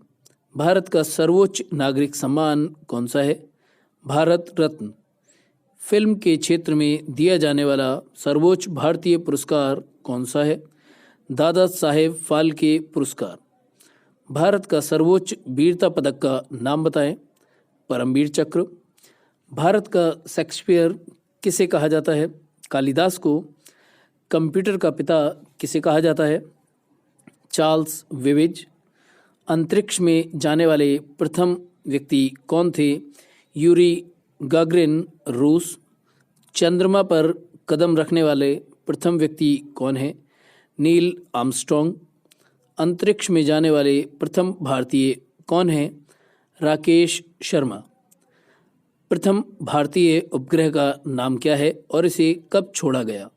भारत का सर्वोच्च नागरिक सम्मान कौन सा है? भारत रत्न। फिल्म के क्षेत्र में दिया जाने वाला सर्वोच्च भारतीय पुरस्कार कौन सा है? दादा साहेब फाल्के पुरस्कार। भारत का सर्वोच्च वीरता पदक का नाम बताएं। परमवीर चक्र। भारत का शेक्सपियर किसे कहा जाता है? कालिदास को। कंप्यूटर का पिता किसे कहा जाता है? Charles Babbage. अंतरिक्ष में जाने वाले प्रथम व्यक्ति कौन थे? यूरी गागरिन रूस। चंद्रमा पर कदम रखने वाले प्रथम व्यक्ति कौन है? Neil Armstrong. अंतरिक्ष में जाने वाले प्रथम भारतीय कौन हैं? राकेश शर्मा। प्रथम भारतीय उपग्रह का नाम क्या है और इसे कब छोड़ा गया?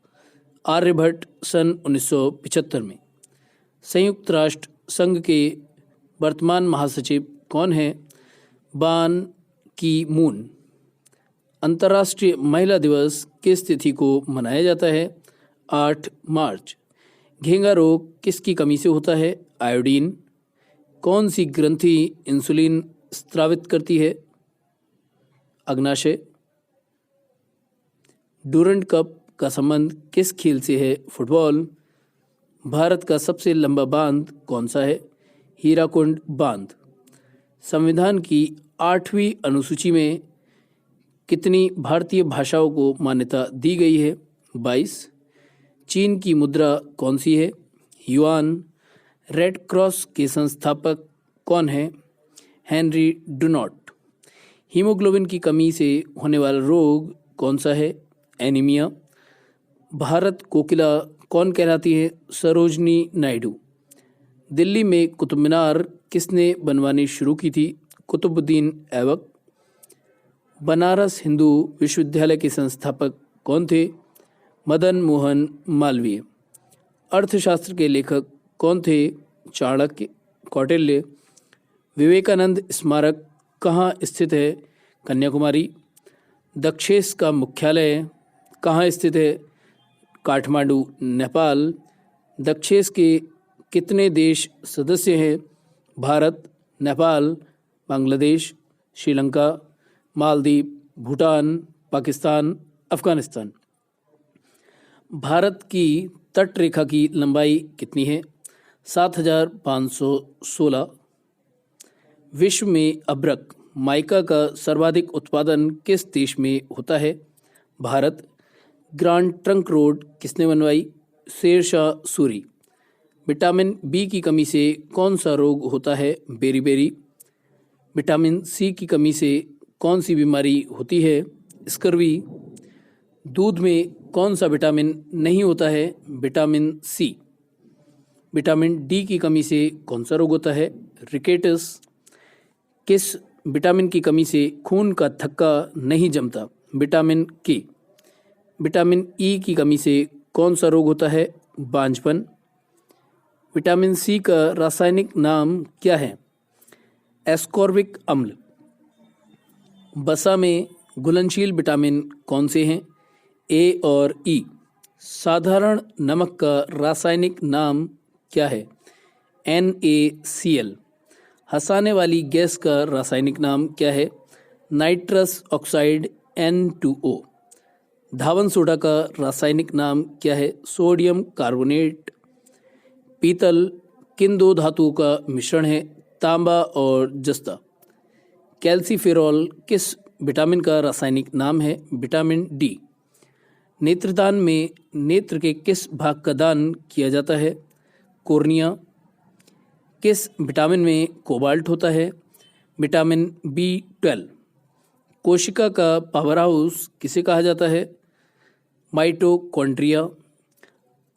आर्यभट्ट सन 1975 में। संयुक्त राष्ट्र संघ के वर्तमान महासचिव कौन हैं? बान की मून। अंतर्राष्ट्रीय महिला दिवस किस तिथि को मनाया जाता है? 8 मार्च। घेंगा रोग किसकी कमी से होता है? आयोडीन। कौन सी ग्रंथि इंसुलिन स्रावित करती है? अग्नाशय। डूरंट कप का संबंध किस खेल से है? फुटबॉल। भारत का सबसे लंबा बांध कौन सा है? हीराकुंड बांध। संविधान की 8वीं अनुसूची में कितनी भारतीय भाषाओं को मान्यता दी गई है? 22। चीन की मुद्रा कौन सी है? युआन। रेड क्रॉस के संस्थापक कौन है? हेनरी डुनॉट। हीमोग्लोबिन की कमी से होने वाला रोग कौन सा है? एनीमिया। भारत कोकिला कौन कहलाती है? सरोजनी नायडू। दिल्ली में कुतुब मीनार किसने बनवानी शुरू की थी? कुतुबुद्दीन ऐबक। बनारस हिंदू विश्वविद्यालय के संस्थापक कौन थे? मदन मोहन मालवीय। अर्थशास्त्र के लेखक कौन थे? चाणक्य। कौटिल्य। विवेकानंद स्मारक कहाँ स्थित है? कन्याकुमारी। दक्षेस का मुख्यालय कहाँ स्थित है? काठमांडू, नेपाल। दक्षेस के कितने देश सदस्य हैं? भारत, नेपाल, बांग्लादेश, श्रीलंका, मालदीव, भूटान, पाकिस्तान, अफगानिस्तान। भारत की तट रेखा की लंबाई कितनी है? 7516। विश्व में अभ्रक माइका का सर्वाधिक उत्पादन किस देश में होता है? भारत। ग्रांड ट्रंक रोड किसने बनवाई? शेर शाह सूरी। विटामिन बी की कमी से कौन सा रोग होता है? बेरीबेरी। विटामिन सी की कमी से कौन सी बीमारी होती है? स्कर्वी। दूध में कौन सा विटामिन नहीं होता है? Vitamin C. विटामिन डी की कमी से कौन सा रोग होता है? रिकेटस। किस विटामिन की कमी से खून का थक्का नहीं जमता? विटामिन के। विटामिन ई की कमी से कौन सा रोग होता है? बांझपन। विटामिन सी का रासायनिक नाम क्या है? एस्कॉर्बिक अम्ल। वसा में घुलनशील विटामिन कौन से हैं? ए और ई। साधारण नमक का रासायनिक नाम क्या है? NaCl। हंसाने वाली गैस का रासायनिक नाम क्या है? Nitrous oxide N2O। धावन सोडा का रासायनिक नाम क्या है? Sodium carbonate. पीतल किन दो धातुओं का मिश्रण है? तांबा और जस्ता। कैल्सीफेरॉल किस विटामिन का रासायनिक नाम है? Vitamin D. नेत्रदान में नेत्र के किस भाग का दान किया जाता है? कोर्निया। किस विटामिन में कोबाल्ट होता है? Vitamin B12। कोशिका का पावर हाउस किसे कहा जाता है? माइटोकॉन्ड्रिया।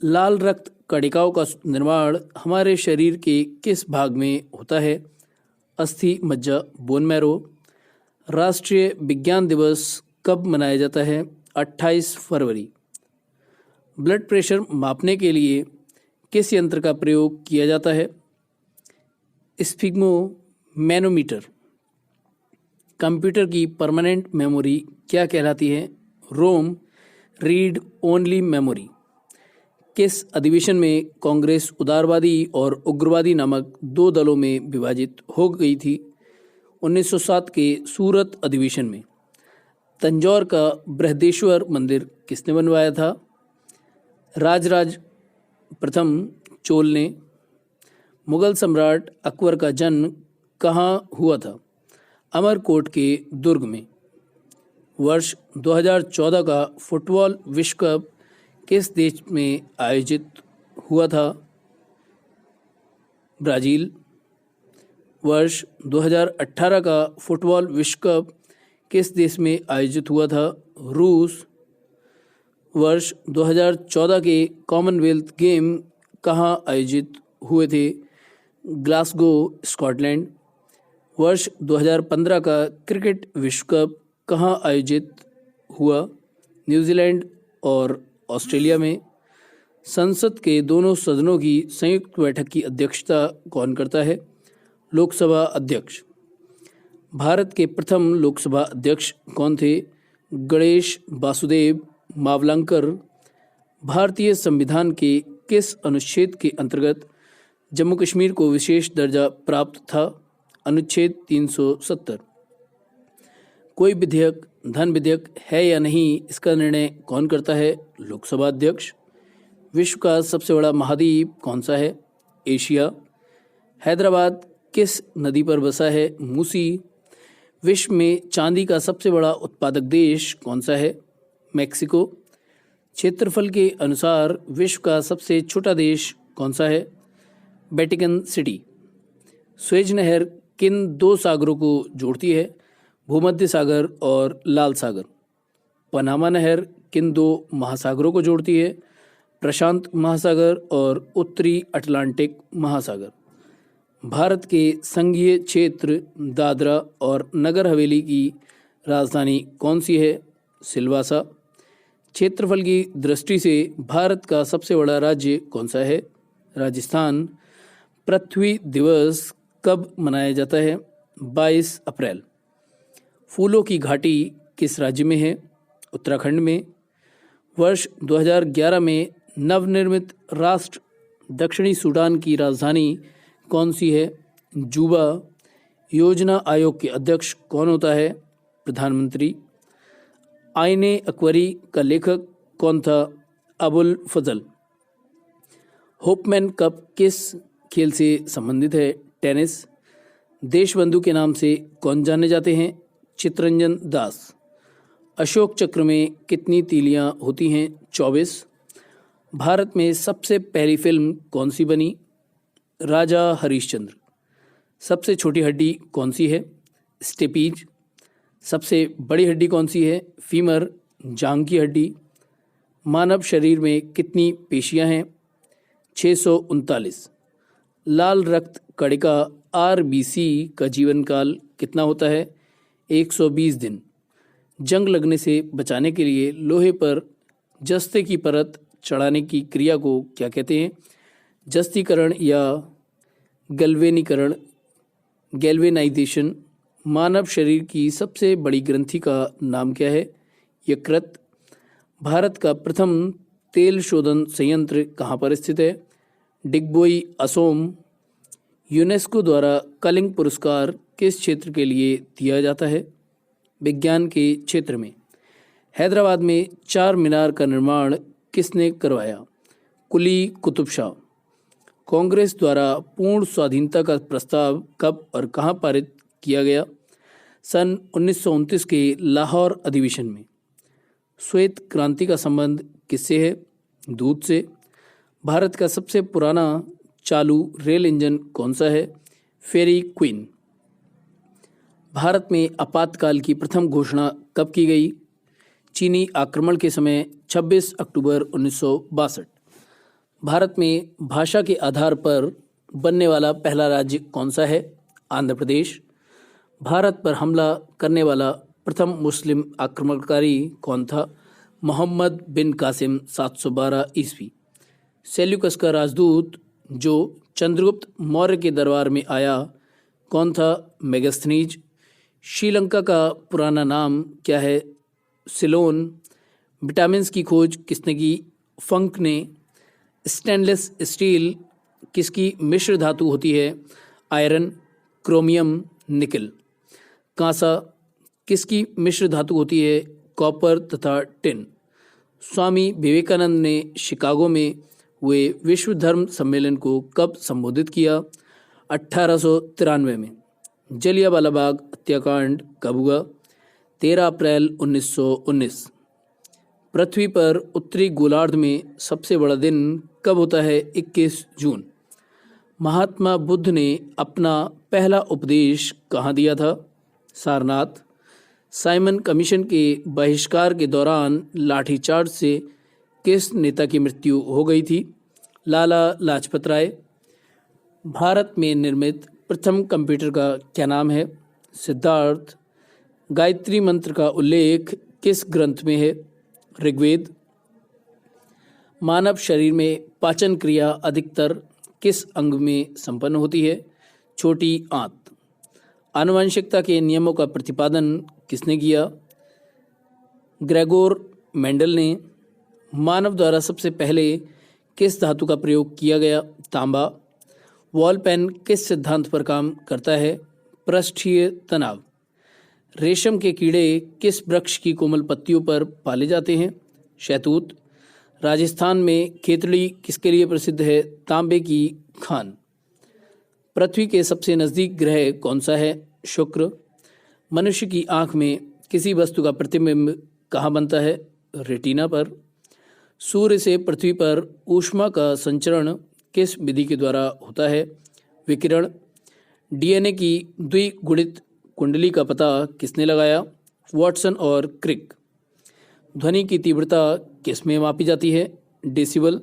लाल रक्त कणिकाओं का निर्माण हमारे शरीर के किस भाग में होता है? अस्थि मज्जा, बोन मैरो। राष्ट्रीय विज्ञान दिवस कब मनाया जाता है? 28 फरवरी। ब्लड प्रेशर मापने के लिए किस यंत्र का प्रयोग किया जाता है? स्फिग्मोमैनोमीटर। कंप्यूटर की परमानेंट मेमोरी क्या कहलाती है? रोम रीड ओनली मेमोरी। किस अधिवेशन में कांग्रेस उदारवादी और उग्रवादी नामक दो दलों में विभाजित हो गई थी? 1907 के सूरत अधिवेशन में। तंजौर का बृहदेश्वर मंदिर किसने बनवाया था? राजराज प्रथम चोल ने। मुगल सम्राट अकबर का जन्म कहाँ हुआ था? अमरकोट के दुर्ग में। वर्ष 2014 का फुटबॉल विश्व कप किस देश में आयोजित हुआ था? ब्राज़ील। वर्ष 2018 का फुटबॉल विश्व कप किस देश में आयोजित हुआ था? रूस। वर्ष 2014 के कॉमनवेल्थ गेम कहाँ आयोजित हुए थे? Glasgow, Scotland. वर्ष 2015 का क्रिकेट विश्व कप कहाँ आयोजित हुआ? न्यूजीलैंड और ऑस्ट्रेलिया में। संसद के दोनों सदनों की संयुक्त बैठक की अध्यक्षता कौन करता है? लोकसभा अध्यक्ष। भारत के प्रथम लोकसभा अध्यक्ष कौन थे? गणेश वासुदेव मावलंकर। भारतीय संविधान के किस अनुच्छेद के अंतर्गत जम्मू कश्मीर को विशेष दर्जा प्राप्त था? अनुच्छेद 370। कोई विधेयक धन विधेयक है या नहीं, इसका निर्णय कौन करता है? लोकसभा अध्यक्ष। विश्व का सबसे बड़ा महाद्वीप कौन सा है? एशिया। हैदराबाद किस नदी पर बसा है? मूसी। विश्व में चांदी का सबसे बड़ा उत्पादक देश कौन सा है? मेक्सिको। क्षेत्रफल के अनुसार विश्व का सबसे छोटा देश कौन सा है? Vatican city. स्वेज नहर किन दो सागरों को जोड़ती है? भूमध्य सागर और लाल सागर। पनामा नहर किन दो महासागरों को जोड़ती है? प्रशांत महासागर और उत्तरी अटलांटिक महासागर। भारत के संघीय क्षेत्र दादरा और नगर हवेली की राजधानी कौन सी है? सिलवासा। क्षेत्रफल की दृष्टि से भारत का सबसे बड़ा राज्य कौन सा है? राजस्थान। पृथ्वी दिवस कब मनाया जाता है? 22 अप्रैल। फूलों की घाटी किस राज्य में है? उत्तराखंड में। वर्ष 2011 में नवनिर्मित राष्ट्र दक्षिणी सूडान की राजधानी कौन सी है? जूबा। योजना आयोग के अध्यक्ष कौन होता है? प्रधानमंत्री। आईने अकबरी का लेखक कौन था? अबुल फजल। होपमैन कप किस खेल से संबंधित है? टेनिस। देशबंधु के नाम से कौन जाने जाते हैं? चित्तरंजन दास। अशोक चक्र में कितनी तीलियां होती हैं? 24। भारत में सबसे पहली फिल्म कौन सी बनी? राजा हरिश्चंद्र। सबसे छोटी हड्डी कौन सी है? स्टेपीज। सबसे बड़ी हड्डी कौन सी है? फीमर, जांघ की हड्डी। मानव शरीर में कितनी पेशियां हैं? 639। लाल रक्त कणिका आरबीसी का जीवन काल कितना होता है? 120 दिन। जंग लगने से बचाने के लिए लोहे पर जस्ते की परत चढ़ाने की क्रिया को क्या कहते हैं? जस्तीकरण या गैल्वेनीकरण, गैल्वेनाइजेशन। मानव शरीर की सबसे बड़ी ग्रंथि का नाम क्या है? यकृत। भारत का प्रथम तेल शोधन संयंत्र कहाँ पर स्थित है? डिगबोई, असोम। यूनेस्को द्वारा कलिंग पुरस्कार किस क्षेत्र के लिए दिया जाता है? विज्ञान के क्षेत्र में। हैदराबाद में चार मीनार का निर्माण किसने करवाया? कुली कुतुब शाह। कांग्रेस द्वारा पूर्ण स्वाधीनता का प्रस्ताव कब और कहाँ पारित किया गया? सन 1929 के लाहौर अधिवेशन में। श्वेत क्रांति का संबंध किससे है? दूध से। भारत का सबसे पुराना चालू रेल इंजन कौन सा है? फेरी क्वीन। भारत में आपातकाल की प्रथम घोषणा कब की गई? चीनी आक्रमण के समय 26 अक्टूबर 1962। भारत में भाषा के आधार पर बनने वाला पहला राज्य कौन सा है? आंध्र प्रदेश। भारत पर हमला करने वाला प्रथम मुस्लिम आक्रमणकारी कौन था? मोहम्मद बिन कासिम, 712 ईस्वी। सेल्यूकस का राजदूत जो चंद्रगुप्त मौर्य के दरबार में आया कौन था? मेगास्थनीज। श्रीलंका का पुराना नाम क्या है? सिलोन। विटामिन्स की खोज किसने की? फंक ने। स्टेनलेस स्टील किसकी मिश्र धातु होती है? आयरन, क्रोमियम, निकल। कांसा किसकी मिश्र धातु होती है? कॉपर तथा टिन। स्वामी विवेकानंद ने शिकागो में हुए विश्व धर्म सम्मेलन को कब संबोधित किया? 1893 में। जलियांवाला बाग हत्याकांड कब हुआ? 13 अप्रैल 1919। पृथ्वी पर उत्तरी गोलार्ध में सबसे बड़ा दिन कब होता है? 21 जून। महात्मा बुद्ध ने अपना पहला उपदेश कहाँ दिया था? सारनाथ। साइमन कमीशन के बहिष्कार के दौरान लाठीचार्ज से किस नेता की मृत्यु हो गई थी? लाला लाजपत राय। भारत में निर्मित प्रथम कंप्यूटर का क्या नाम है? सिद्धार्थ। गायत्री मंत्र का उल्लेख किस ग्रंथ में है? ऋग्वेद। मानव शरीर में पाचन क्रिया अधिकतर किस अंग में संपन्न होती है? छोटी आंत। आनुवंशिकता के नियमों का प्रतिपादन किसने किया? ग्रेगोर मेंडल ने। मानव द्वारा सबसे पहले किस धातु का प्रयोग किया गया? तांबा। वॉल पेन किस सिद्धांत पर काम करता है? पृष्ठीय तनाव। रेशम के कीड़े किस वृक्ष की कोमल पत्तियों पर पाले जाते हैं? शहतूत। राजस्थान में खेतड़ी किसके लिए प्रसिद्ध है? तांबे की खान। पृथ्वी के सबसे नज़दीक ग्रह कौन सा है? शुक्र। मनुष्य की आँख में किसी वस्तु का प्रतिबिंब कहाँ बनता है? रेटिना पर। सूर्य से पृथ्वी पर ऊष्मा का संचरण किस विधि के द्वारा होता है? विकिरण। डीएनए की द्विगुणित कुंडली का पता किसने लगाया? वॉटसन और क्रिक। ध्वनि की तीव्रता किस में मापी जाती है? डेसिबल।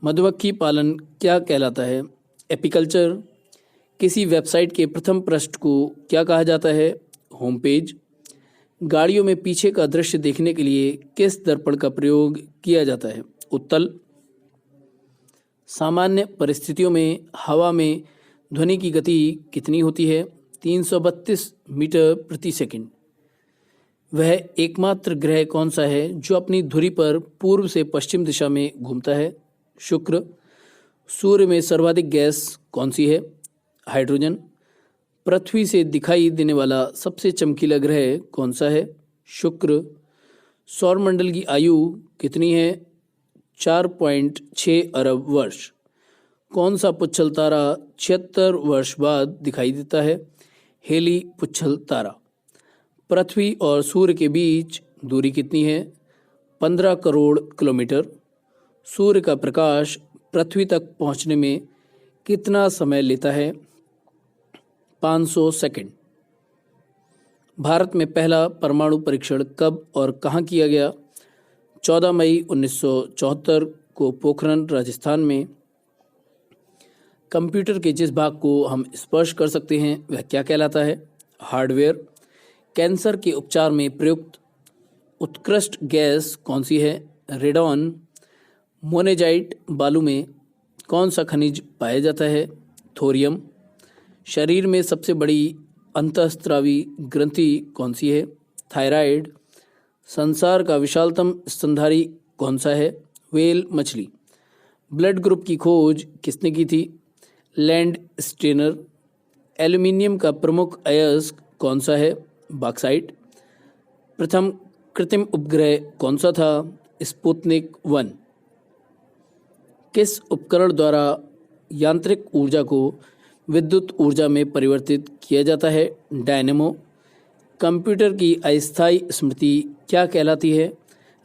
मधुमक्खी पालन क्या कहलाता है? एपीकल्चर। किसी वेबसाइट के प्रथम पृष्ठ को क्या कहा जाता है? Home page. गाड़ियों में पीछे का दृश्य देखने के लिए किस दर्पण का प्रयोग किया जाता है? उत्तल। सामान्य परिस्थितियों में हवा में ध्वनि की गति कितनी होती है? 332 मीटर प्रति सेकंड। वह एकमात्र ग्रह कौन सा है जो अपनी धुरी पर पूर्व से पश्चिम दिशा में घूमता है? शुक्र। सूर्य में सर्वाधिक गैस कौन सी है? हाइड्रोजन। पृथ्वी से दिखाई देने वाला सबसे चमकीला ग्रह कौन सा है? शुक्र। सौरमंडल की आयु कितनी है? 4.6 अरब वर्ष। कौन सा पुच्छल तारा 76 वर्ष बाद दिखाई देता है? हेली पुच्छल तारा। पृथ्वी और सूर्य के बीच दूरी कितनी है? 15 करोड़ किलोमीटर। सूर्य का प्रकाश पृथ्वी तक पहुंचने में कितना समय लेता है? 500 सेकंड। भारत में पहला परमाणु परीक्षण कब और कहाँ किया गया? 14 मई 1974 को पोखरण, राजस्थान में। कंप्यूटर के जिस भाग को हम स्पर्श कर सकते हैं वह क्या कहलाता है? हार्डवेयर। कैंसर के उपचार में प्रयुक्त उत्कृष्ट गैस कौन सी है? रेडॉन। मोनेजाइट बालू में कौन सा खनिज पाया जाता है? थोरियम। शरीर में सबसे बड़ी अंतःस्रावी ग्रंथि कौन सी है? थायराइड। संसार का विशालतम स्तनधारी कौन सा है? व्हेल मछली। ब्लड ग्रुप की खोज किसने की थी? Land Steiner. एल्यूमिनियम का प्रमुख अयस्क कौन सा है? बॉक्साइट। प्रथम कृत्रिम उपग्रह कौन सा था? स्पुतनिक 1। किस उपकरण द्वारा यांत्रिक ऊर्जा को विद्युत ऊर्जा में परिवर्तित किया जाता है? डायनेमो। कंप्यूटर की अस्थायी स्मृति क्या कहलाती है?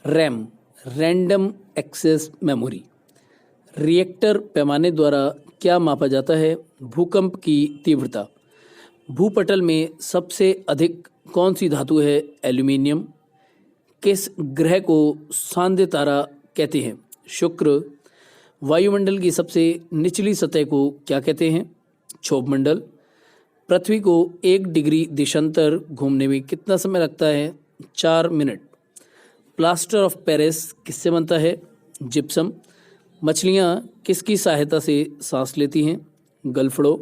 RAM, random access memory. Richter पैमाने द्वारा क्या मापा जाता है? भूकंप की तीव्रता। भूपटल में सबसे अधिक कौन सी धातु है? एल्यूमिनियम। किस ग्रह को सांध्य तारा कहते हैं? शुक्र। वायुमंडल की सबसे निचली सतह को क्या कहते हैं? क्षोभमंडल। पृथ्वी को 1 डिग्री देशांतर घूमने में कितना समय लगता है? 4 मिनट। प्लास्टर ऑफ पेरिस किससे बनता है? जिप्सम। मछलियाँ किसकी सहायता से सांस लेती हैं? गलफड़ों।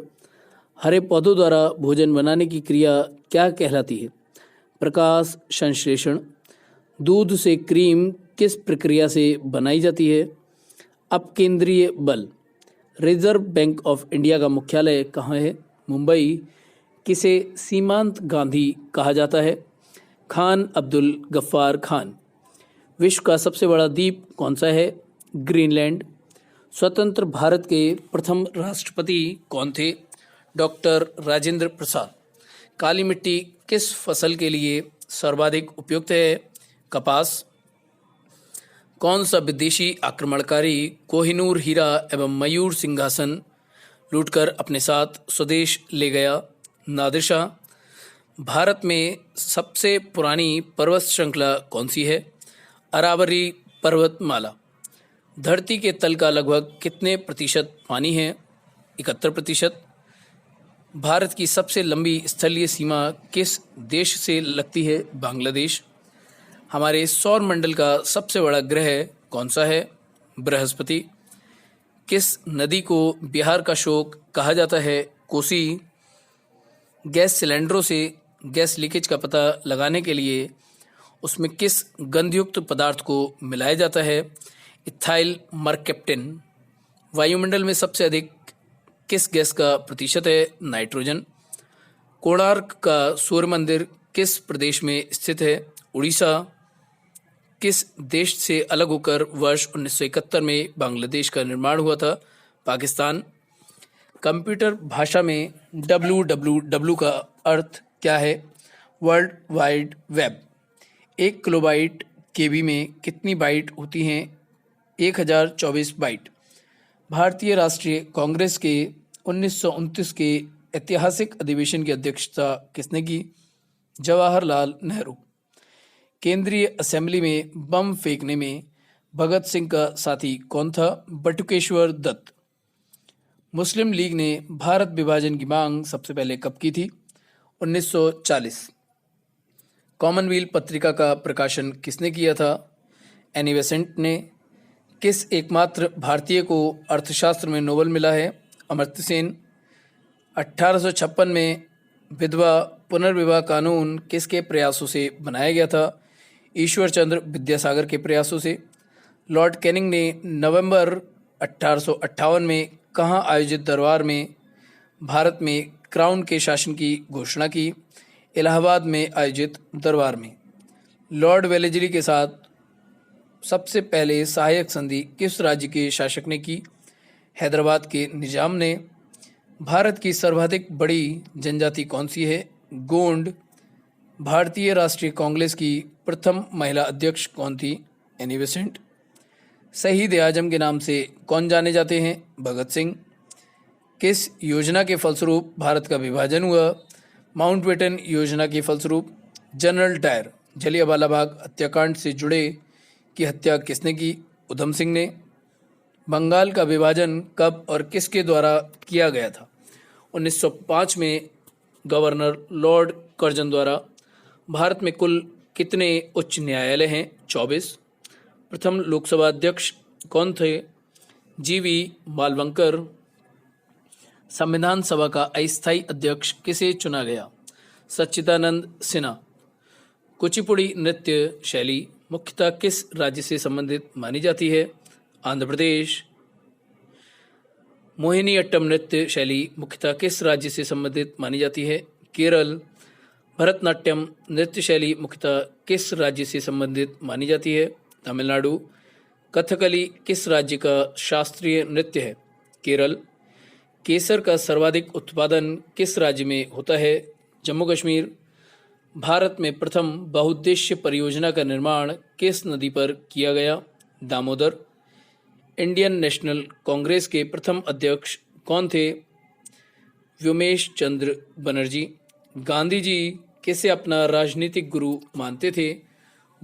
हरे पौधों द्वारा भोजन बनाने की क्रिया क्या कहलाती है? प्रकाश संश्लेषण। दूध से क्रीम किस प्रक्रिया से बनाई जाती है? अपकेंद्रीय बल। रिजर्व बैंक ऑफ इंडिया का मुख्यालय कहाँ है? मुंबई। किसे सीमांत गांधी कहा जाता है? खान अब्दुल गफ्फार खान। विश्व का सबसे बड़ा द्वीप कौन सा है? ग्रीनलैंड। स्वतंत्र भारत के प्रथम राष्ट्रपति कौन थे? डॉक्टर राजेंद्र प्रसाद। काली मिट्टी किस फसल के लिए सर्वाधिक उपयुक्त है? कपास। कौन सा विदेशी आक्रमणकारी कोहिनूर हीरा एवं मयूर सिंहासन लूटकर अपने साथ स्वदेश ले गया? नादिर शाह। भारत में सबसे पुरानी पर्वत श्रृंखला कौन सी है? अरावली पर्वतमाला। धरती के तल का लगभग कितने प्रतिशत पानी है? 71%। भारत की सबसे लंबी स्थलीय सीमा किस देश से लगती है? बांग्लादेश। हमारे सौर मंडल का सबसे बड़ा ग्रह कौन सा है? बृहस्पति। किस नदी को बिहार का शोक कहा जाता है? कोसी। गैस सिलेंडरों से गैस लीकेज का पता लगाने के लिए उसमें किस गंधयुक्त पदार्थ को मिलाया जाता है? Ethyl mercaptan. वायुमंडल में सबसे अधिक किस गैस का प्रतिशत है? नाइट्रोजन। कोणार्क का सूर्य मंदिर किस प्रदेश में स्थित है? उड़ीसा। किस देश से अलग होकर वर्ष 1971 में बांग्लादेश का निर्माण हुआ था? पाकिस्तान। कंप्यूटर भाषा में www का अर्थ क्या है? World wide web. 1 किलोबाइट केबी में कितनी बाइट होती हैं? 1024 बाइट। भारतीय राष्ट्रीय कांग्रेस के 1929 के ऐतिहासिक अधिवेशन की अध्यक्षता किसने की? जवाहरलाल नेहरू। केंद्रीय असेंबली में बम फेंकने में भगत सिंह का साथी कौन था? बटुकेश्वर दत्त। मुस्लिम लीग ने भारत विभाजन की मांग सबसे पहले कब की थी? 1940। कॉमनवेल्थ पत्रिका का प्रकाशन किसने किया था? एनी बेसेंट ने। किस एकमात्र भारतीय को अर्थशास्त्र में नोबेल मिला है? अमर्त्य सेन। 1856 में विधवा पुनर्विवाह कानून किसके प्रयासों से बनाया गया था? ईश्वर चंद्र विद्यासागर के प्रयासों से। लॉर्ड कैनिंग ने नवंबर 1858 में कहाँ आयोजित दरबार में भारत में क्राउन के शासन की घोषणा की? इलाहाबाद में आयोजित दरबार में। लॉर्ड वेलेस्ली के साथ सबसे पहले सहायक संधि किस राज्य के शासक ने की? हैदराबाद के निजाम ने। भारत की सर्वाधिक बड़ी जनजाति कौन सी है? गोंड। भारतीय राष्ट्रीय कांग्रेस की प्रथम महिला अध्यक्ष कौन थी? Annie Besant. शहीद आजम के नाम से कौन जाने जाते हैं? भगत सिंह। किस योजना के फलस्वरूप भारत का विभाजन हुआ? माउंटबेटन योजना के फलस्वरूप। जनरल डायर जलियांवाला बाग हत्याकांड से जुड़े की हत्या किसने की? उधम सिंह ने। बंगाल का विभाजन कब और किसके द्वारा किया गया था? 1905 में गवर्नर लॉर्ड कर्जन द्वारा। भारत में कुल कितने उच्च न्यायालय हैं? 24। प्रथम लोकसभा अध्यक्ष कौन थे? जीवी मालवंकर। संविधान सभा का अस्थायी अध्यक्ष किसे चुना गया? सच्चिदानंद सिन्हा। कुचिपुड़ी नृत्य शैली मुख्यतः किस राज्य से संबंधित मानी जाती है? आंध्र प्रदेश। मोहिनीअट्टम नृत्य शैली मुख्यतः किस राज्य से संबंधित मानी जाती है? केरल। भरतनाट्यम नृत्य शैली मुख्यतः किस राज्य से संबंधित मानी जाती है? तमिलनाडु। कथकली किस राज्य का शास्त्रीय नृत्य है? केरल। केसर का सर्वाधिक उत्पादन किस राज्य में होता है? जम्मू कश्मीर। भारत में प्रथम बहुउद्देश्य परियोजना का निर्माण किस नदी पर किया गया? दामोदर। इंडियन नेशनल कांग्रेस के प्रथम अध्यक्ष कौन थे? व्योमेश चंद्र बनर्जी। गांधी जी किसे अपना राजनीतिक गुरु मानते थे?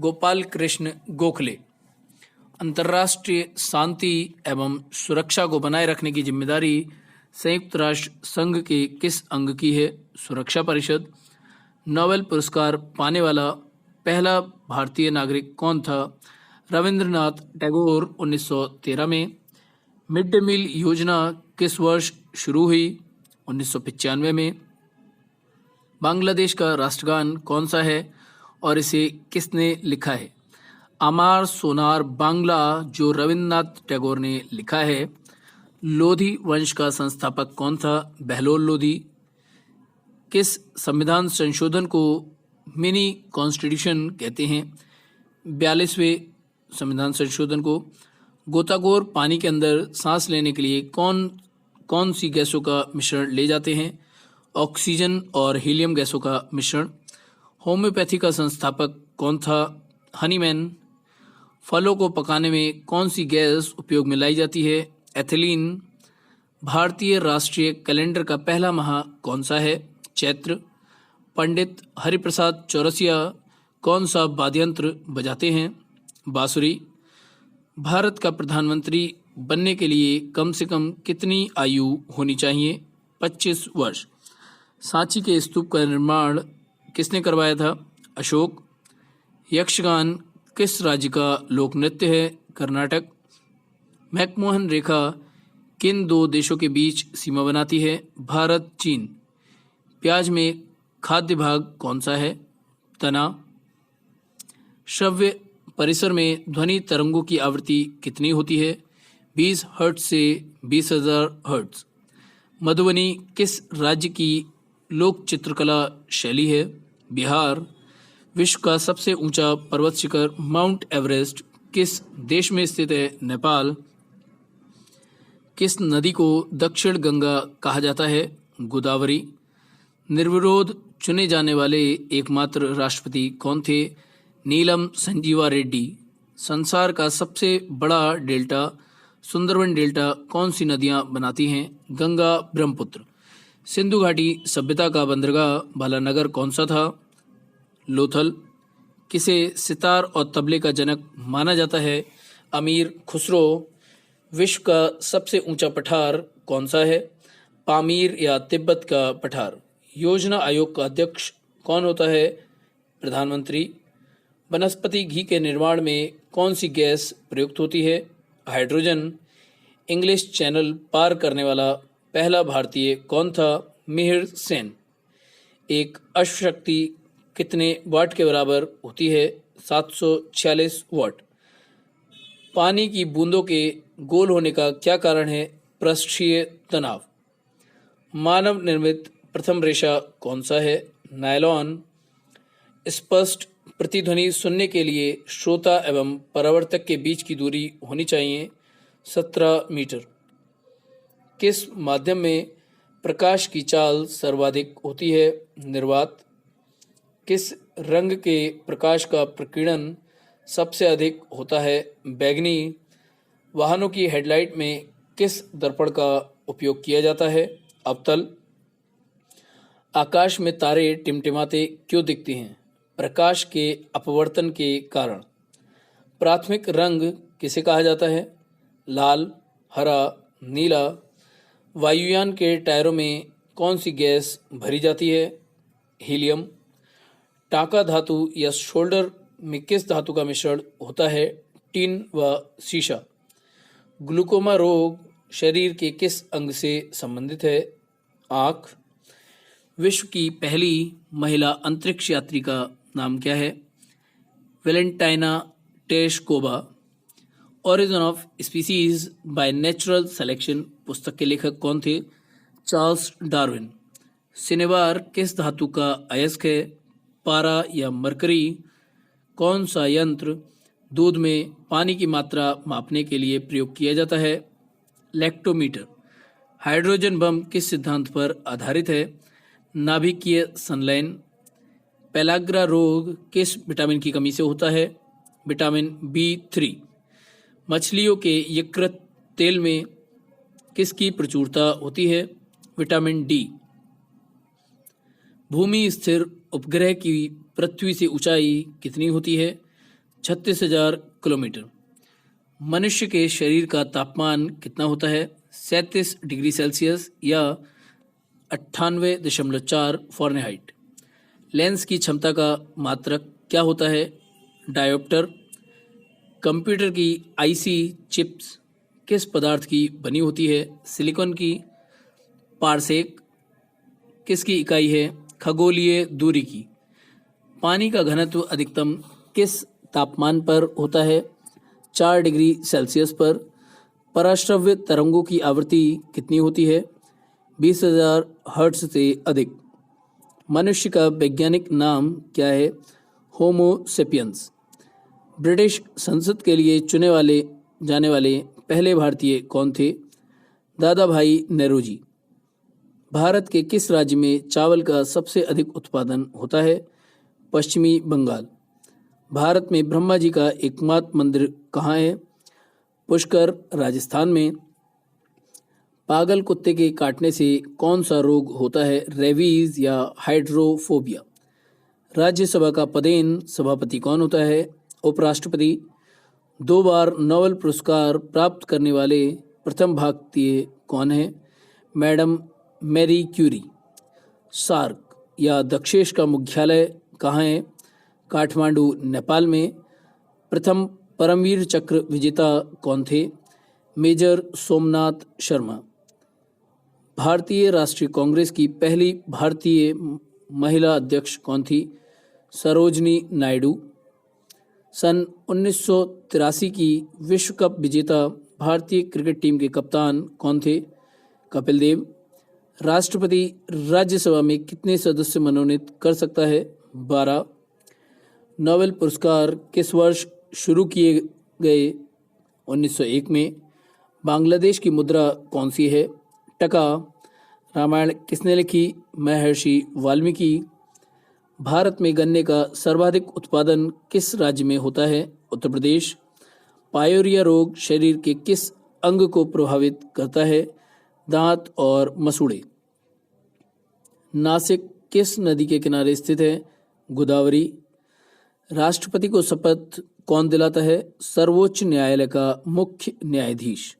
गोपाल कृष्ण गोखले। अंतर्राष्ट्रीय शांति एवं सुरक्षा को बनाए रखने की जिम्मेदारी संयुक्त राष्ट्र संघ के किस अंग की है? सुरक्षा परिषद। नोबेल पुरस्कार पाने वाला पहला भारतीय नागरिक कौन था? रविंद्रनाथ टैगोर। 1913 में। मिड डे मील योजना किस वर्ष शुरू हुई? 1995 में। बांग्लादेश का राष्ट्रगान कौन सा है और इसे किसने लिखा है? अमार सोनार बांग्ला, जो रविंद्रनाथ टैगोर ने लिखा है। लोधी वंश का संस्थापक कौन था? बहलोल लोधी। किस संविधान संशोधन को मिनी कॉन्स्टिट्यूशन कहते हैं? 42वें संविधान संशोधन को। गोताखोर पानी के अंदर सांस लेने के लिए कौन कौन सी गैसों का मिश्रण ले जाते हैं? ऑक्सीजन और हीलियम गैसों का मिश्रण। होम्योपैथी का संस्थापक कौन था? हनीमैन। फलों को पकाने में कौन सी गैस उपयोग में लाई जाती है? एथिलीन। भारतीय राष्ट्रीय कैलेंडर का पहला माह कौन सा है? चैत्र। पंडित हरिप्रसाद चौरसिया कौन सा वाद्ययंत्र बजाते हैं? बांसुरी। भारत का प्रधानमंत्री बनने के लिए कम से कम कितनी आयु होनी चाहिए? 25 वर्ष। सांची के स्तूप का निर्माण किसने करवाया था? अशोक। यक्षगान किस राज्य का लोक नृत्य है? कर्नाटक। मैकमोहन रेखा किन दो देशों के बीच सीमा बनाती है? भारत चीन। प्याज में खाद्य भाग कौन सा है? तना। श्रव्य परिसर में ध्वनि तरंगों की आवृत्ति कितनी होती है? 20 हर्ट्ज से 20,000 हर्ट्ज। मधुबनी किस राज्य की लोक चित्रकला शैली है? बिहार। विश्व का सबसे ऊंचा पर्वत शिखर माउंट एवरेस्ट किस देश में स्थित है? नेपाल। किस नदी को दक्षिण गंगा कहा जाता है? गोदावरी। निर्विरोध चुने जाने वाले एकमात्र राष्ट्रपति कौन थे? नीलम संजीवा रेड्डी। संसार का सबसे बड़ा डेल्टा सुंदरबन डेल्टा कौन सी नदियां बनाती हैं? गंगा ब्रह्मपुत्र। सिंधु घाटी सभ्यता का बंदरगाह भाला नगर कौन सा था? लोथल। किसे सितार और तबले का जनक माना जाता है? अमीर खुसरो। विश्व का सबसे ऊंचा पठार कौन सा है? पामीर या तिब्बत का पठार। योजना आयोग का अध्यक्ष कौन होता है? प्रधानमंत्री। वनस्पति घी के निर्माण में कौन सी गैस प्रयुक्त होती है? हाइड्रोजन। इंग्लिश चैनल पार करने वाला पहला भारतीय कौन था? मिहिर सेन। एक अश्वशक्ति कितने वाट के बराबर होती है? 746 वाट। पानी की बूंदों के गोल होने का क्या कारण है? पृष्ठीय तनाव। मानव निर्मित प्रथम रेशा कौन सा है? नायलॉन। स्पष्ट प्रतिध्वनि सुनने के लिए श्रोता एवं परावर्तक के बीच की दूरी होनी चाहिए 17 मीटर। किस माध्यम में प्रकाश की चाल सर्वाधिक होती है? निर्वात। किस रंग के प्रकाश का प्रकीर्णन सबसे अधिक होता है? बैंगनी। वाहनों की हेडलाइट में किस दर्पण का उपयोग किया जाता है? अवतल। आकाश में तारे टिमटिमाते क्यों दिखते हैं? प्रकाश के अपवर्तन के कारण। प्राथमिक रंग किसे कहा जाता है? लाल, हरा, नीला। वायुयान के टायरों में कौन सी गैस भरी जाती है? हीलियम। टाका धातु या शोल्डर में किस धातु का मिश्रण होता है? टिन व सीसा। ग्लूकोमा रोग शरीर के किस अंग से संबंधित है? आँख। विश्व की पहली महिला अंतरिक्ष यात्री का नाम क्या है? Valentina Tereshkova. Origin of Species by Natural Selection पुस्तक के लेखक कौन थे? Charles Darwin. सिनेबार किस धातु का अयस्क है? पारा या मरकरी। कौन सा यंत्र दूध में पानी की मात्रा मापने के लिए प्रयोग किया जाता है? लैक्टोमीटर। हाइड्रोजन बम किस सिद्धांत पर आधारित है? नाभिकीय संलयन। पेलाग्रा रोग किस विटामिन की कमी से होता है? Vitamin B3। मछलियों के यकृत तेल में किसकी प्रचुरता होती है? Vitamin D। भूमि स्थिर उपग्रह की पृथ्वी से ऊंचाई कितनी होती है? 36,000 किलोमीटर। मनुष्य के शरीर का तापमान कितना होता है? 37 डिग्री सेल्सियस या 98.4 फ़ारेनहाइट। लेंस की क्षमता का मात्रक क्या होता है? डायोप्टर। कंप्यूटर की आईसी चिप्स किस पदार्थ की बनी होती है? सिलिकॉन की। पारसेक किसकी इकाई है? खगोलीय दूरी की। पानी का घनत्व अधिकतम किस तापमान पर होता है? 4 डिग्री सेल्सियस पर। पराश्रव्य तरंगों की आवृत्ति कितनी होती है? 20,000 हर्ट्ज से अधिक। मनुष्य का वैज्ञानिक नाम क्या है? होमो सेपियंस। ब्रिटिश संसद के लिए चुने जाने वाले पहले भारतीय कौन थे? दादा भाई नेहरू। भारत के किस राज्य में चावल का सबसे अधिक उत्पादन होता है? पश्चिमी बंगाल। भारत में ब्रह्मा जी का एकमात्र मंदिर कहाँ है? पुष्कर, राजस्थान में। पागल कुत्ते के काटने से कौन सा रोग होता है? रेबीज या हाइड्रोफोबिया। राज्यसभा का पदेन सभापति कौन होता है? उपराष्ट्रपति। 2 बार नोबेल पुरस्कार प्राप्त करने वाले प्रथम भारतीय कौन है? Madam Marie Curie. सार्क या दक्षेश का मुख्यालय कहाँ है? काठमांडू, नेपाल में। प्रथम परमवीर चक्र विजेता कौन थे? मेजर सोमनाथ शर्मा। भारतीय राष्ट्रीय कांग्रेस की पहली भारतीय महिला अध्यक्ष कौन थी? सरोजनी नायडू। सन 1983 की विश्व कप विजेता भारतीय क्रिकेट टीम के कप्तान कौन थे? कपिल देव। राष्ट्रपति राज्यसभा में कितने सदस्य मनोनीत कर सकता है? 12। नोबेल पुरस्कार किस वर्ष शुरू किए गए? 1901 में। बांग्लादेश की मुद्रा कौन सी है? टका। रामायण किसने लिखी? महर्षि वाल्मीकि। भारत में गन्ने का सर्वाधिक उत्पादन किस राज्य में होता है? उत्तर प्रदेश। पायोरिया रोग शरीर के किस अंग को प्रभावित करता है? दांत और मसूड़े। नासिक किस नदी के किनारे स्थित है? गोदावरी। राष्ट्रपति को शपथ कौन दिलाता है? सर्वोच्च न्यायालय का मुख्य न्यायाधीश।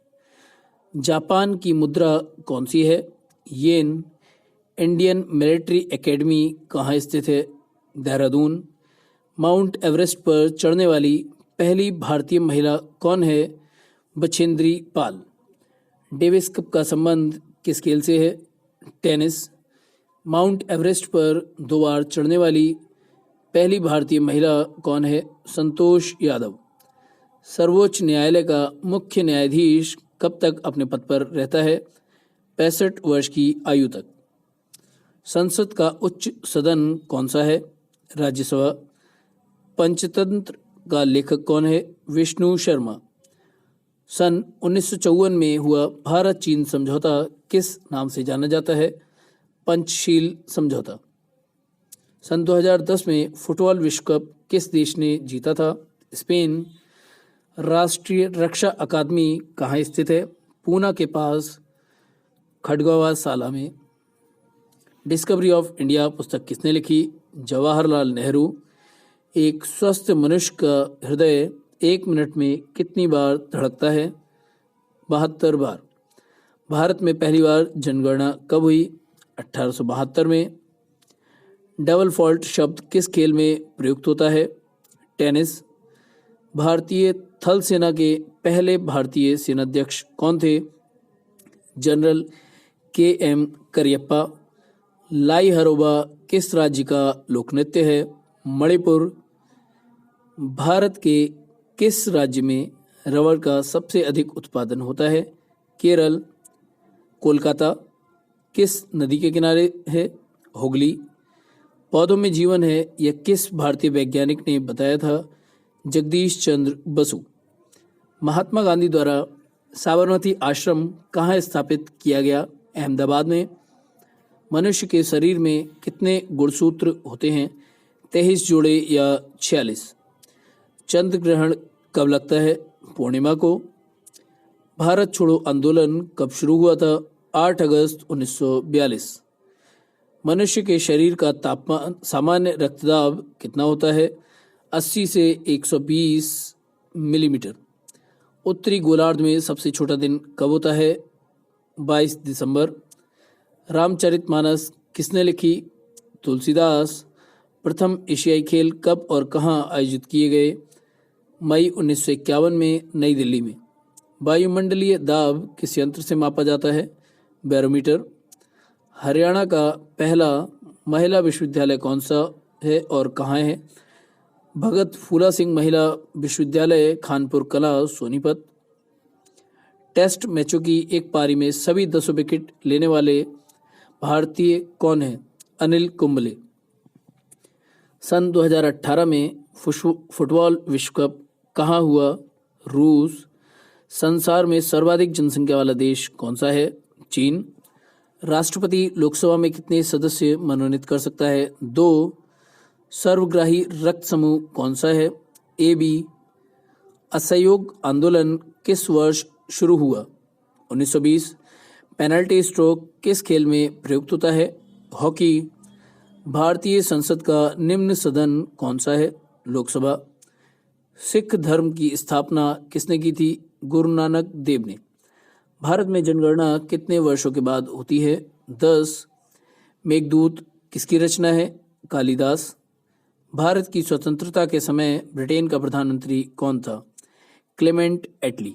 जापान की मुद्रा कौन सी है? येन। इंडियन मिलिट्री एकेडमी कहाँ स्थित है? देहरादून। माउंट एवरेस्ट पर चढ़ने वाली पहली भारतीय महिला कौन है? बछेंद्री पाल। डेविस कप का संबंध किस खेल से है? टेनिस। माउंट एवरेस्ट पर 2 बार चढ़ने वाली पहली भारतीय महिला कौन है? संतोष यादव। सर्वोच्च न्यायालय का मुख्य न्यायाधीश कब तक अपने पद पर रहता है? 65 वर्ष की आयु तक। संसद का उच्च सदन कौन सा है? राज्यसभा। पंचतंत्र का लेखक कौन है? विष्णु शर्मा। सन 1954 में हुआ भारत चीन समझौता किस नाम से जाना जाता है? पंचशील समझौता। सन 2010 में फुटबॉल विश्व कप किस देश ने जीता था? स्पेन। राष्ट्रीय रक्षा अकादमी कहाँ स्थित है? पूना के पास खड़गवा साला में। डिस्कवरी ऑफ इंडिया पुस्तक किसने लिखी? जवाहरलाल नेहरू। एक स्वस्थ मनुष्य का हृदय 1 मिनट में कितनी बार धड़कता है? 72 बार। भारत में पहली बार जनगणना कब हुई? 1872 में। डबल फॉल्ट शब्द किस खेल में प्रयुक्त होता है? टेनिस। भारतीय थल सेना के पहले भारतीय सेनाध्यक्ष कौन थे? General KM Cariappa. लाई हरोबा किस राज्य का लोक नृत्य है? मणिपुर। भारत के किस राज्य में रबर का सबसे अधिक उत्पादन होता है? केरल। कोलकाता किस नदी के किनारे है? हुगली। पौधों में जीवन है यह किस भारतीय वैज्ञानिक ने बताया था? जगदीश चंद्र बसु। महात्मा गांधी द्वारा साबरमती आश्रम कहाँ स्थापित किया गया? अहमदाबाद में। मनुष्य के शरीर में कितने गुणसूत्र होते हैं? 23 जोड़े या 46? चंद्र ग्रहण कब लगता है? पूर्णिमा को। भारत छोड़ो आंदोलन कब शुरू हुआ था? 8 अगस्त 1942। मनुष्य के शरीर का तापमान सामान्य रक्तदाब कितना होता है? 80 से 120 मिलीमीटर। उत्तरी गोलार्ध में सबसे छोटा दिन कब होता है? 22 दिसंबर। रामचरितमानस किसने लिखी? तुलसीदास। प्रथम एशियाई खेल कब और कहाँ आयोजित किए गए? मई 1951 में नई दिल्ली में। वायुमंडलीय दाब किस यंत्र से मापा जाता है? बैरोमीटर। हरियाणा का पहला महिला विश्वविद्यालय कौन सा है और कहाँ है? भगत फूला सिंह महिला विश्वविद्यालय, खानपुर कला, सोनीपत। टेस्ट मैचों की एक पारी में सभी 10 विकेट लेने वाले भारतीय कौन हैं? अनिल कुंबले। सन 2018 में फुटबॉल विश्व कप कहाँ हुआ? रूस। संसार में सर्वाधिक जनसंख्या वाला देश कौन सा है? चीन। राष्ट्रपति लोकसभा में कितने सदस्य मनोनीत कर सकता है? 2। सर्वग्राही रक्त समूह कौन सा है? AB। असहयोग आंदोलन किस वर्ष शुरू हुआ? 1920। पेनल्टी स्ट्रोक किस खेल में प्रयुक्त होता है? हॉकी। भारतीय संसद का निम्न सदन कौन सा है? लोकसभा। सिख धर्म की स्थापना किसने की थी? गुरु नानक देव ने। भारत में जनगणना कितने वर्षों के बाद होती है? 10। मेघदूत किसकी रचना है? कालिदास। भारत की स्वतंत्रता के समय ब्रिटेन का प्रधानमंत्री कौन था? क्लेमेंट एटली।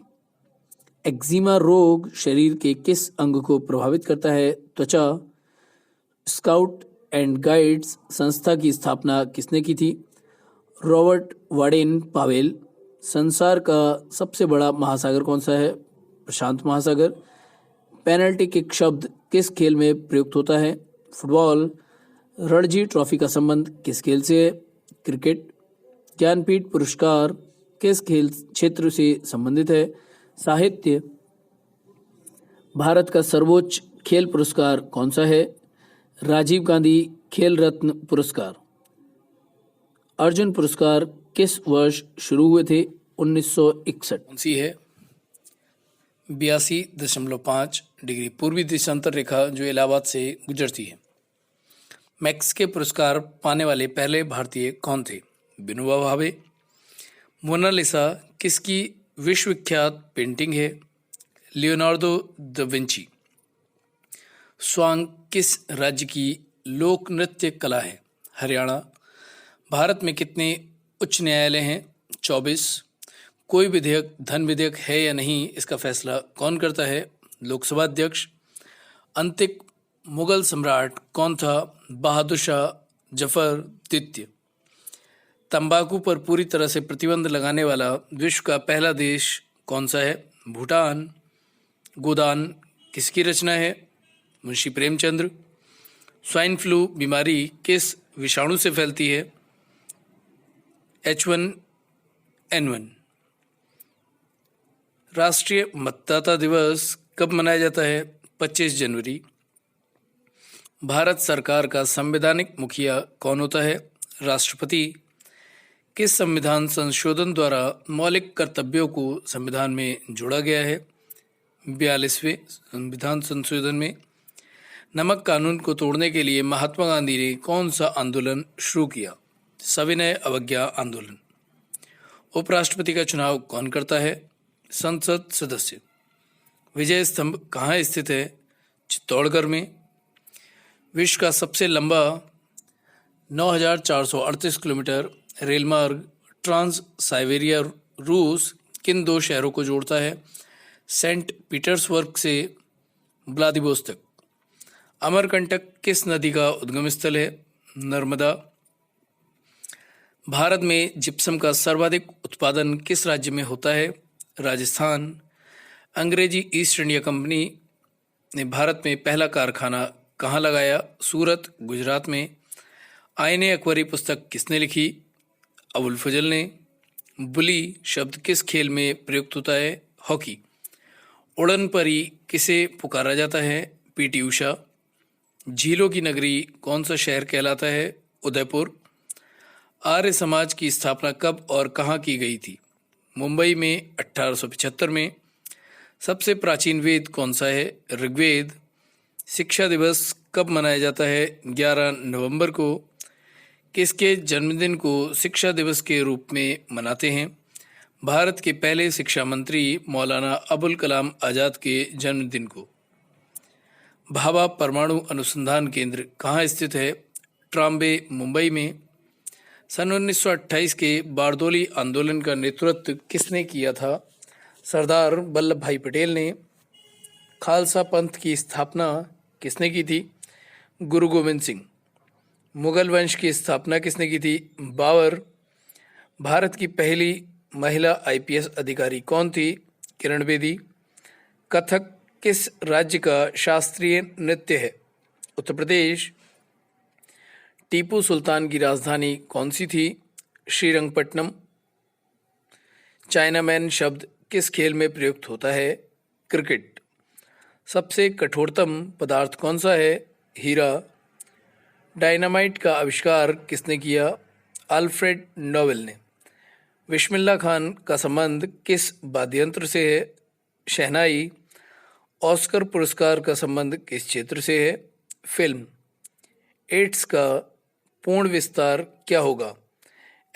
एक्जिमा रोग शरीर के किस अंग को प्रभावित करता है? त्वचा। स्काउट एंड गाइड्स संस्था की स्थापना किसने की थी? Robert Baden Powell. संसार का सबसे बड़ा महासागर कौन सा है? प्रशांत महासागर। पेनल्टी किक शब्द किस खेल में प्रयुक्त होता है? फुटबॉल। रणजी ट्रॉफी का संबंध किस खेल से है? क्रिकेट। ज्ञानपीठ पुरस्कार किस खेल क्षेत्र से संबंधित है? साहित्य। भारत का सर्वोच्च खेल पुरस्कार कौन सा है? राजीव गांधी खेल रत्न पुरस्कार। अर्जुन पुरस्कार किस वर्ष शुरू हुए थे? 1961। कौन सी है? 82.5 डिग्री पूर्वी देशांतर रेखा जो इलाहाबाद से गुजरती है। मैक्स के पुरस्कार पाने वाले पहले भारतीय कौन थे? विनोबा भावे। मोनालिसा किसकी विश्वविख्यात पेंटिंग है? Leonardo da Vinci. स्वांग किस राज्य की लोक नृत्य कला है? हरियाणा। भारत में कितने उच्च न्यायालय हैं? 24। कोई विधेयक धन विधेयक है या नहीं, इसका फैसला कौन करता है? लोकसभा अध्यक्ष। अंतिम मुगल सम्राट कौन था? बहादुर शाह जफर द्वितीय। तंबाकू पर पूरी तरह से प्रतिबंध लगाने वाला विश्व का पहला देश कौन सा है? भूटान। गोदान किसकी रचना है? मुंशी प्रेमचंद्र। स्वाइन फ्लू बीमारी किस विषाणु से फैलती है? H1N1। राष्ट्रीय मतदाता दिवस कब मनाया जाता है? 25 जनवरी। भारत सरकार का संवैधानिक मुखिया कौन होता है? राष्ट्रपति। किस संविधान संशोधन द्वारा मौलिक कर्तव्यों को संविधान में जोड़ा गया है? 42वें संविधान संशोधन में। नमक कानून को तोड़ने के लिए महात्मा गांधी ने कौन सा आंदोलन शुरू किया? सविनय अवज्ञा आंदोलन। उपराष्ट्रपति का चुनाव कौन करता है? संसद सदस्य। विजय स्तंभ कहाँ स्थित है? चित्तौड़गढ़ में। विश्व का सबसे लंबा 9,438 किलोमीटर रेलमार्ग ट्रांस साइबेरिया रूस किन दो शहरों को जोड़ता है? सेंट पीटर्सबर्ग से व्लादिवोस्तोक। अमरकंटक किस नदी का उद्गम स्थल है? नर्मदा। भारत में जिप्सम का सर्वाधिक उत्पादन किस राज्य में होता है? राजस्थान। अंग्रेजी ईस्ट इंडिया कंपनी ने भारत में पहला कारखाना कहाँ लगाया? सूरत, गुजरात में। आईने अकबरी पुस्तक किसने लिखी? अबुल फजल ने। बुली शब्द किस खेल में प्रयुक्त होता है? हॉकी। उड़न परी किसे पुकारा जाता है? पीटी उषा। झीलों की नगरी कौन सा शहर कहलाता है? उदयपुर। आर्य समाज की स्थापना कब और कहाँ की गई थी? मुंबई में 1875 में। सबसे प्राचीन वेद कौन सा है? ऋग्वेद। शिक्षा दिवस कब मनाया जाता है? 11 नवंबर को। किसके जन्मदिन को शिक्षा दिवस के रूप में मनाते हैं? भारत के पहले शिक्षा मंत्री मौलाना अबुल कलाम आज़ाद के जन्मदिन को। भाभा परमाणु अनुसंधान केंद्र कहाँ स्थित है? ट्राम्बे, मुंबई में। सन 1928 के बारदोली आंदोलन का नेतृत्व किसने किया था? सरदार वल्लभ भाई पटेल ने। खालसा पंथ की स्थापना किसने की थी? गुरु गोविंद सिंह। मुगल वंश की स्थापना किसने की थी? बाबर। भारत की पहली महिला आईपीएस अधिकारी कौन थी? किरण बेदी। कथक किस राज्य का शास्त्रीय नृत्य है? उत्तर प्रदेश। टीपू सुल्तान की राजधानी कौन सी थी? श्रीरंगपट्टनम। चाइनामैन शब्द किस खेल में प्रयुक्त होता है? क्रिकेट। सबसे कठोरतम पदार्थ कौन सा है? हीरा। डायनामाइट का आविष्कार किसने किया? अल्फ्रेड नोबेल ने। बिस्मिल्लाह खान का संबंध किस वाद्ययंत्र से है? शहनाई। ऑस्कर पुरस्कार का संबंध किस क्षेत्र से है? फिल्म। एड्स का पूर्ण विस्तार क्या होगा?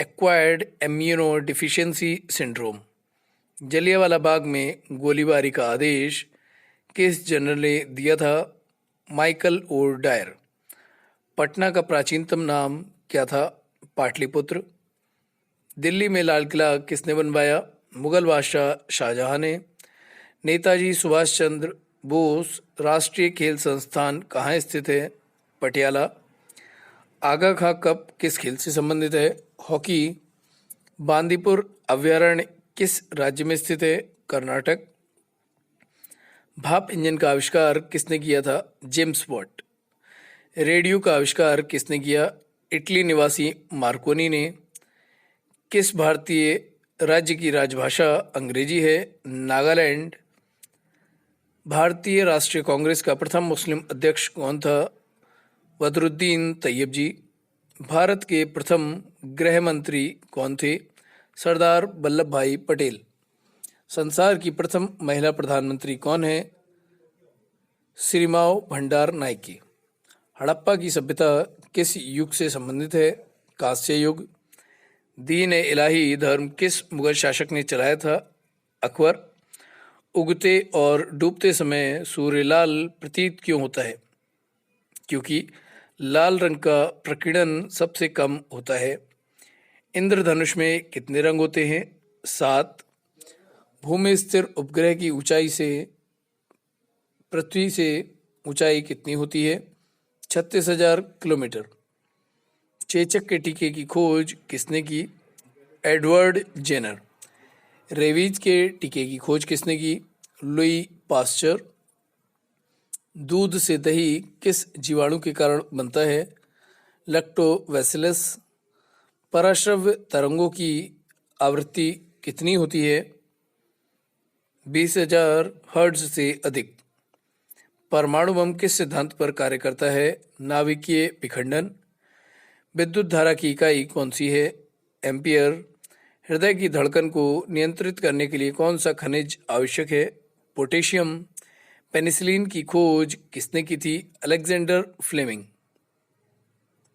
Acquired immuno deficiency syndrome. Jallianwala Bagh में गोलीबारी का आदेश किस जनरल ने दिया था? Michael O Dyer. पटना का प्राचीनतम नाम क्या था? पाटलिपुत्र। दिल्ली में लाल किला किसने बनवाया? मुगल बादशाह शाहजहां ने। नेताजी सुभाष चंद्र बोस राष्ट्रीय खेल संस्थान कहाँ स्थित है? पटियाला। आगा खां कप किस खेल से संबंधित है? हॉकी। बांदीपुर अभयारण्य किस राज्य में स्थित है? कर्नाटक। भाप इंजन का आविष्कार किसने किया था? James Watt. रेडियो का आविष्कार किसने किया? इटली निवासी मार्कोनी ने। किस भारतीय राज्य की राजभाषा अंग्रेजी है? नागालैंड। भारतीय राष्ट्रीय कांग्रेस का प्रथम मुस्लिम अध्यक्ष कौन था? बदरुद्दीन तैयब जी। भारत के प्रथम गृह मंत्री कौन थे? सरदार वल्लभ भाई पटेल। संसार की प्रथम महिला प्रधानमंत्री कौन है? श्रीमाव भंडार नायके। हड़प्पा की सभ्यता किस युग से संबंधित है? कांस्य युग। दीन ए इलाही धर्म किस मुगल शासक ने चलाया था? अकबर। उगते और डूबते समय सूर्य लाल प्रतीत क्यों होता है? क्योंकि लाल रंग का प्रकीर्णन सबसे कम होता है। इंद्रधनुष में कितने रंग होते हैं? 7। भूमि स्थिर उपग्रह की ऊंचाई से पृथ्वी से ऊंचाई कितनी होती है? 36,000 किलोमीटर। चेचक के टीके की खोज किसने की? Edward Jenner. रेबीज के टीके की खोज किसने की? Louis Pasteur. दूध से दही किस जीवाणु के कारण बनता है? लैक्टोबैसिलस। पराश्रव्य तरंगों की आवृत्ति कितनी होती है? 20,000 हर्ट्ज से अधिक। परमाणु बम किस सिद्धांत पर कार्य करता है? नाभिकीय विखंडन। विद्युत धारा की इकाई कौन सी है? एम्पियर। हृदय की धड़कन को नियंत्रित करने के लिए कौन सा खनिज आवश्यक है? पोटेशियम। पेनिसिलिन की खोज किसने की थी? Alexander Fleming.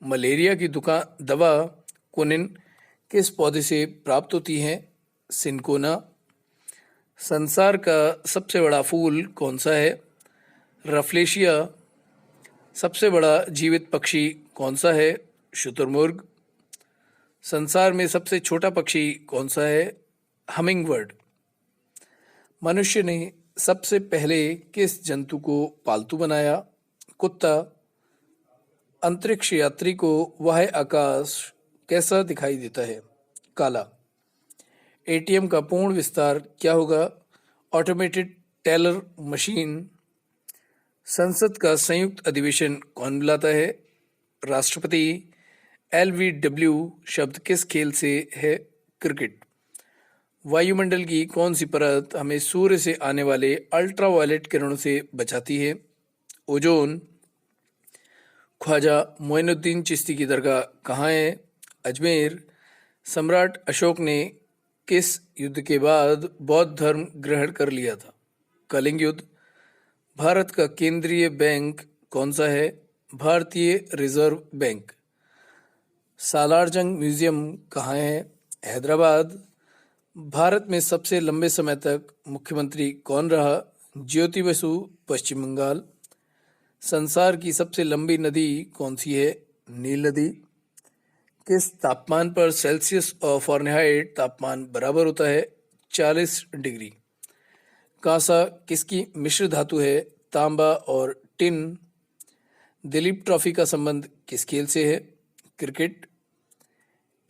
मलेरिया की दवा कोनिन किस पौधे से प्राप्त होती है? सिनकोना। संसार का सबसे बड़ा फूल कौन सा है? रफलेशिया। सबसे बड़ा जीवित पक्षी कौन सा है? शुतुरमुर्ग। संसार में सबसे छोटा पक्षी कौन सा है? हमिंगबर्ड। मनुष्य ने सबसे पहले किस जंतु को पालतू बनाया? कुत्ता। अंतरिक्ष यात्री को बाह्य आकाश कैसा दिखाई देता है? काला। एटीएम का पूर्ण विस्तार क्या होगा? Automated teller machine. संसद का संयुक्त अधिवेशन कौन बुलाता है? राष्ट्रपति। LBW शब्द किस खेल से है? क्रिकेट। वायुमंडल की कौन सी परत हमें सूर्य से आने वाले अल्ट्रावायलेट किरणों से बचाती है? ओजोन। ख्वाजा मोइनुद्दीन चिश्ती की दरगाह कहाँ है? अजमेर। सम्राट अशोक ने किस युद्ध के बाद बौद्ध धर्म ग्रहण कर लिया था? कलिंग युद्ध। भारत का केंद्रीय बैंक कौन सा है? भारतीय रिजर्व बैंक। सालारजंग म्यूजियम कहाँ है? हैदराबाद। भारत में सबसे लंबे समय तक मुख्यमंत्री कौन रहा? ज्योति बसु, पश्चिम बंगाल। संसार की सबसे लंबी नदी कौन सी है? नील नदी। किस तापमान पर सेल्सियस और फ़ारेनहाइट तापमान बराबर होता है? 40 डिग्री। कांसा किसकी मिश्र धातु है? तांबा और टिन। दिलीप ट्रॉफी का संबंध किस खेल से है? क्रिकेट।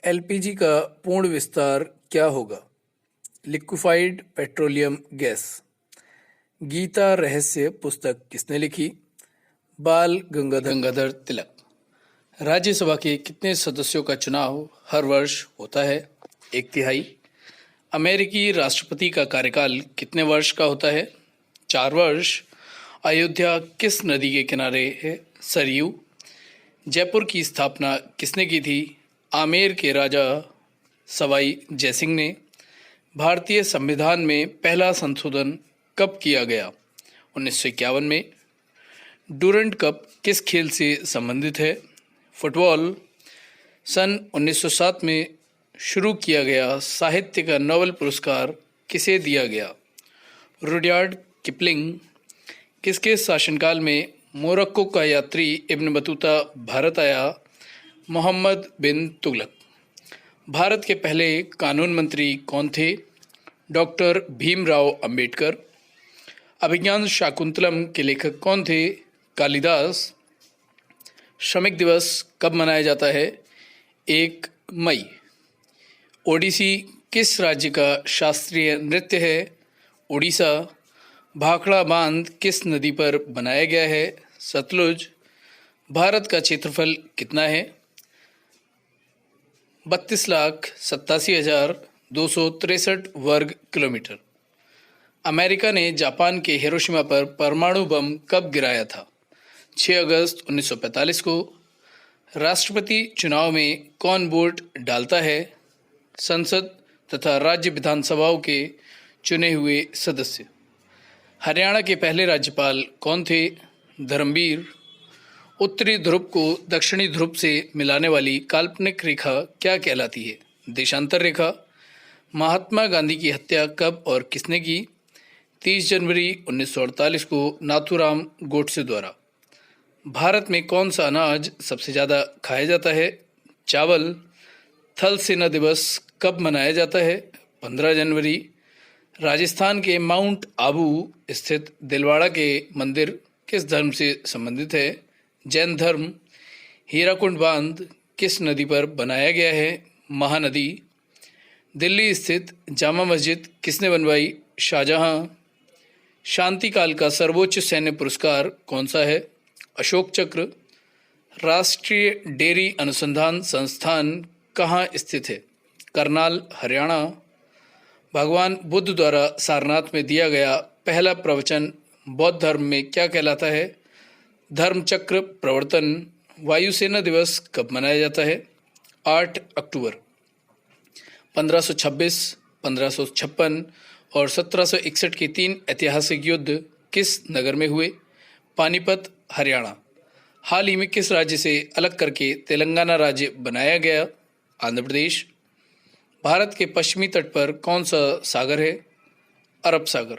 LPG का पूर्ण विस्तार क्या होगा? Liquefied petroleum gas. गीता रहस्य पुस्तक किसने लिखी? बाल गंगाधर तिलक। राज्यसभा के कितने सदस्यों का चुनाव हर वर्ष होता है? 1/3। अमेरिकी राष्ट्रपति का कार्यकाल कितने वर्ष का होता है? 4 वर्ष। अयोध्या किस नदी के किनारे है? सरयू। जयपुर की स्थापना किसने की थी? आमेर के राजा सवाई जयसिंह ने। भारतीय संविधान में पहला संशोधन कब किया गया? 1951 में। डूरंट कप किस खेल से संबंधित है? फुटबॉल। सन 1907 में शुरू किया गया साहित्य का नोबेल पुरस्कार किसे दिया गया? Rudyard Kipling. किसके शासनकाल में मोरक्को का यात्री इब्न बतूता भारत आया? मोहम्मद बिन तुगलक। भारत के पहले कानून मंत्री कौन थे? डॉक्टर भीमराव अंबेडकर। अभिज्ञान शाकुंतलम के लेखक कौन थे? कालिदास। श्रमिक दिवस कब मनाया जाता है? 1 मई। ओडिसी किस राज्य का शास्त्रीय नृत्य है? उड़ीसा। भाखड़ा बांध किस नदी पर बनाया गया है? सतलुज। भारत का क्षेत्रफल कितना है? 32,87,263 वर्ग किलोमीटर। अमेरिका ने जापान के हिरोशिमा पर परमाणु बम कब गिराया था? 6 अगस्त 1945 को। राष्ट्रपति चुनाव में कौन वोट डालता है? संसद तथा राज्य विधानसभाओं के चुने हुए सदस्य। हरियाणा के पहले राज्यपाल कौन थे? धर्मवीर। उत्तरी ध्रुव को दक्षिणी ध्रुव से मिलाने वाली काल्पनिक रेखा क्या कहलाती है? देशांतर रेखा। महात्मा गांधी की हत्या कब और किसने की? 30 जनवरी 1948 को नाथूराम गोडसे द्वारा। भारत में कौन सा अनाज सबसे ज़्यादा खाया जाता है? चावल। थल सेना दिवस कब मनाया जाता है? 15 जनवरी। राजस्थान के माउंट आबू स्थित दिलवाड़ा के मंदिर किस धर्म से संबंधित है? जैन धर्म। हीराकुंड बांध किस नदी पर बनाया गया है? महानदी। दिल्ली स्थित जामा मस्जिद किसने बनवाई? शाहजहां। शांतिकाल का सर्वोच्च सैन्य पुरस्कार कौन सा है? अशोक चक्र। राष्ट्रीय डेयरी अनुसंधान संस्थान कहाँ स्थित है? करनाल, हरियाणा। भगवान बुद्ध द्वारा सारनाथ में दिया गया पहला प्रवचन बौद्ध धर्म में क्या कहलाता है? धर्मचक्र प्रवर्तन। वायुसेना दिवस कब मनाया जाता है? 8 अक्टूबर। 1526, 1556 और 1761 के 3 ऐतिहासिक युद्ध किस नगर में हुए? पानीपत, हरियाणा। हाल ही में किस राज्य से अलग करके तेलंगाना राज्य बनाया गया? आंध्र प्रदेश। भारत के पश्चिमी तट पर कौन सा सागर है? अरब सागर।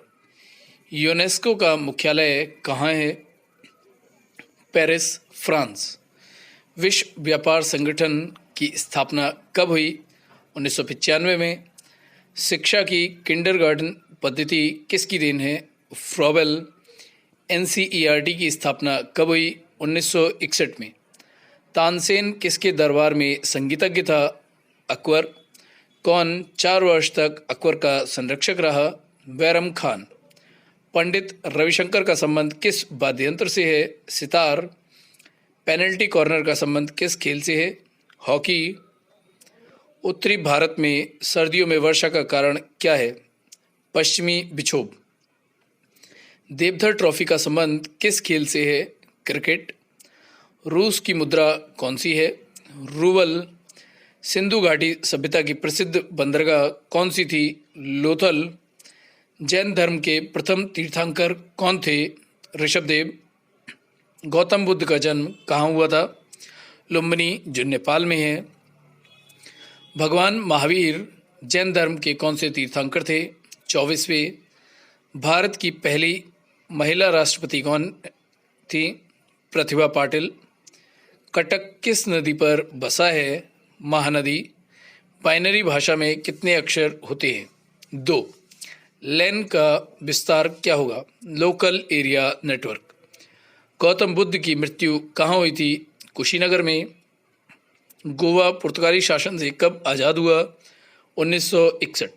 यूनेस्को का मुख्यालय कहाँ है? Paris, France. विश्व व्यापार संगठन की स्थापना कब हुई? 1995 में। शिक्षा की किंडरगार्टन पद्धति किसकी देन है? फ्रॉबेल। एनसीईआरटी की स्थापना कब हुई? 1961 में। तानसेन किसके दरबार में संगीतज्ञ था? अकबर। कौन 4 वर्ष तक अकबर का संरक्षक रहा? बैरम खान। पंडित रविशंकर का संबंध किस वाद्य यंत्र से है? सितार। पेनल्टी कॉर्नर का संबंध किस खेल से है? हॉकी। उत्तरी भारत में सर्दियों में वर्षा का कारण क्या है? पश्चिमी विक्षोभ। देवधर ट्रॉफी का संबंध किस खेल से है? क्रिकेट। रूस की मुद्रा कौन सी है? रूबल। सिंधु घाटी सभ्यता की प्रसिद्ध बंदरगाह कौन सी थी? लोथल। जैन धर्म के प्रथम तीर्थंकर कौन थे? ऋषभदेव। गौतम बुद्ध का जन्म कहाँ हुआ था? लुम्बिनी, जो नेपाल में है। भगवान महावीर जैन धर्म के कौन से तीर्थंकर थे? 24वें। भारत की पहली महिला राष्ट्रपति कौन थी? प्रतिभा पाटिल। कटक किस नदी पर बसा है? महानदी। बाइनरी भाषा में कितने अक्षर होते हैं? 2। लैन का विस्तार क्या होगा? Local area network. Gautam Buddha की मृत्यु कहाँ हुई थी? कुशीनगर में। गोवा पुर्तगाली शासन से कब आज़ाद हुआ? 1961।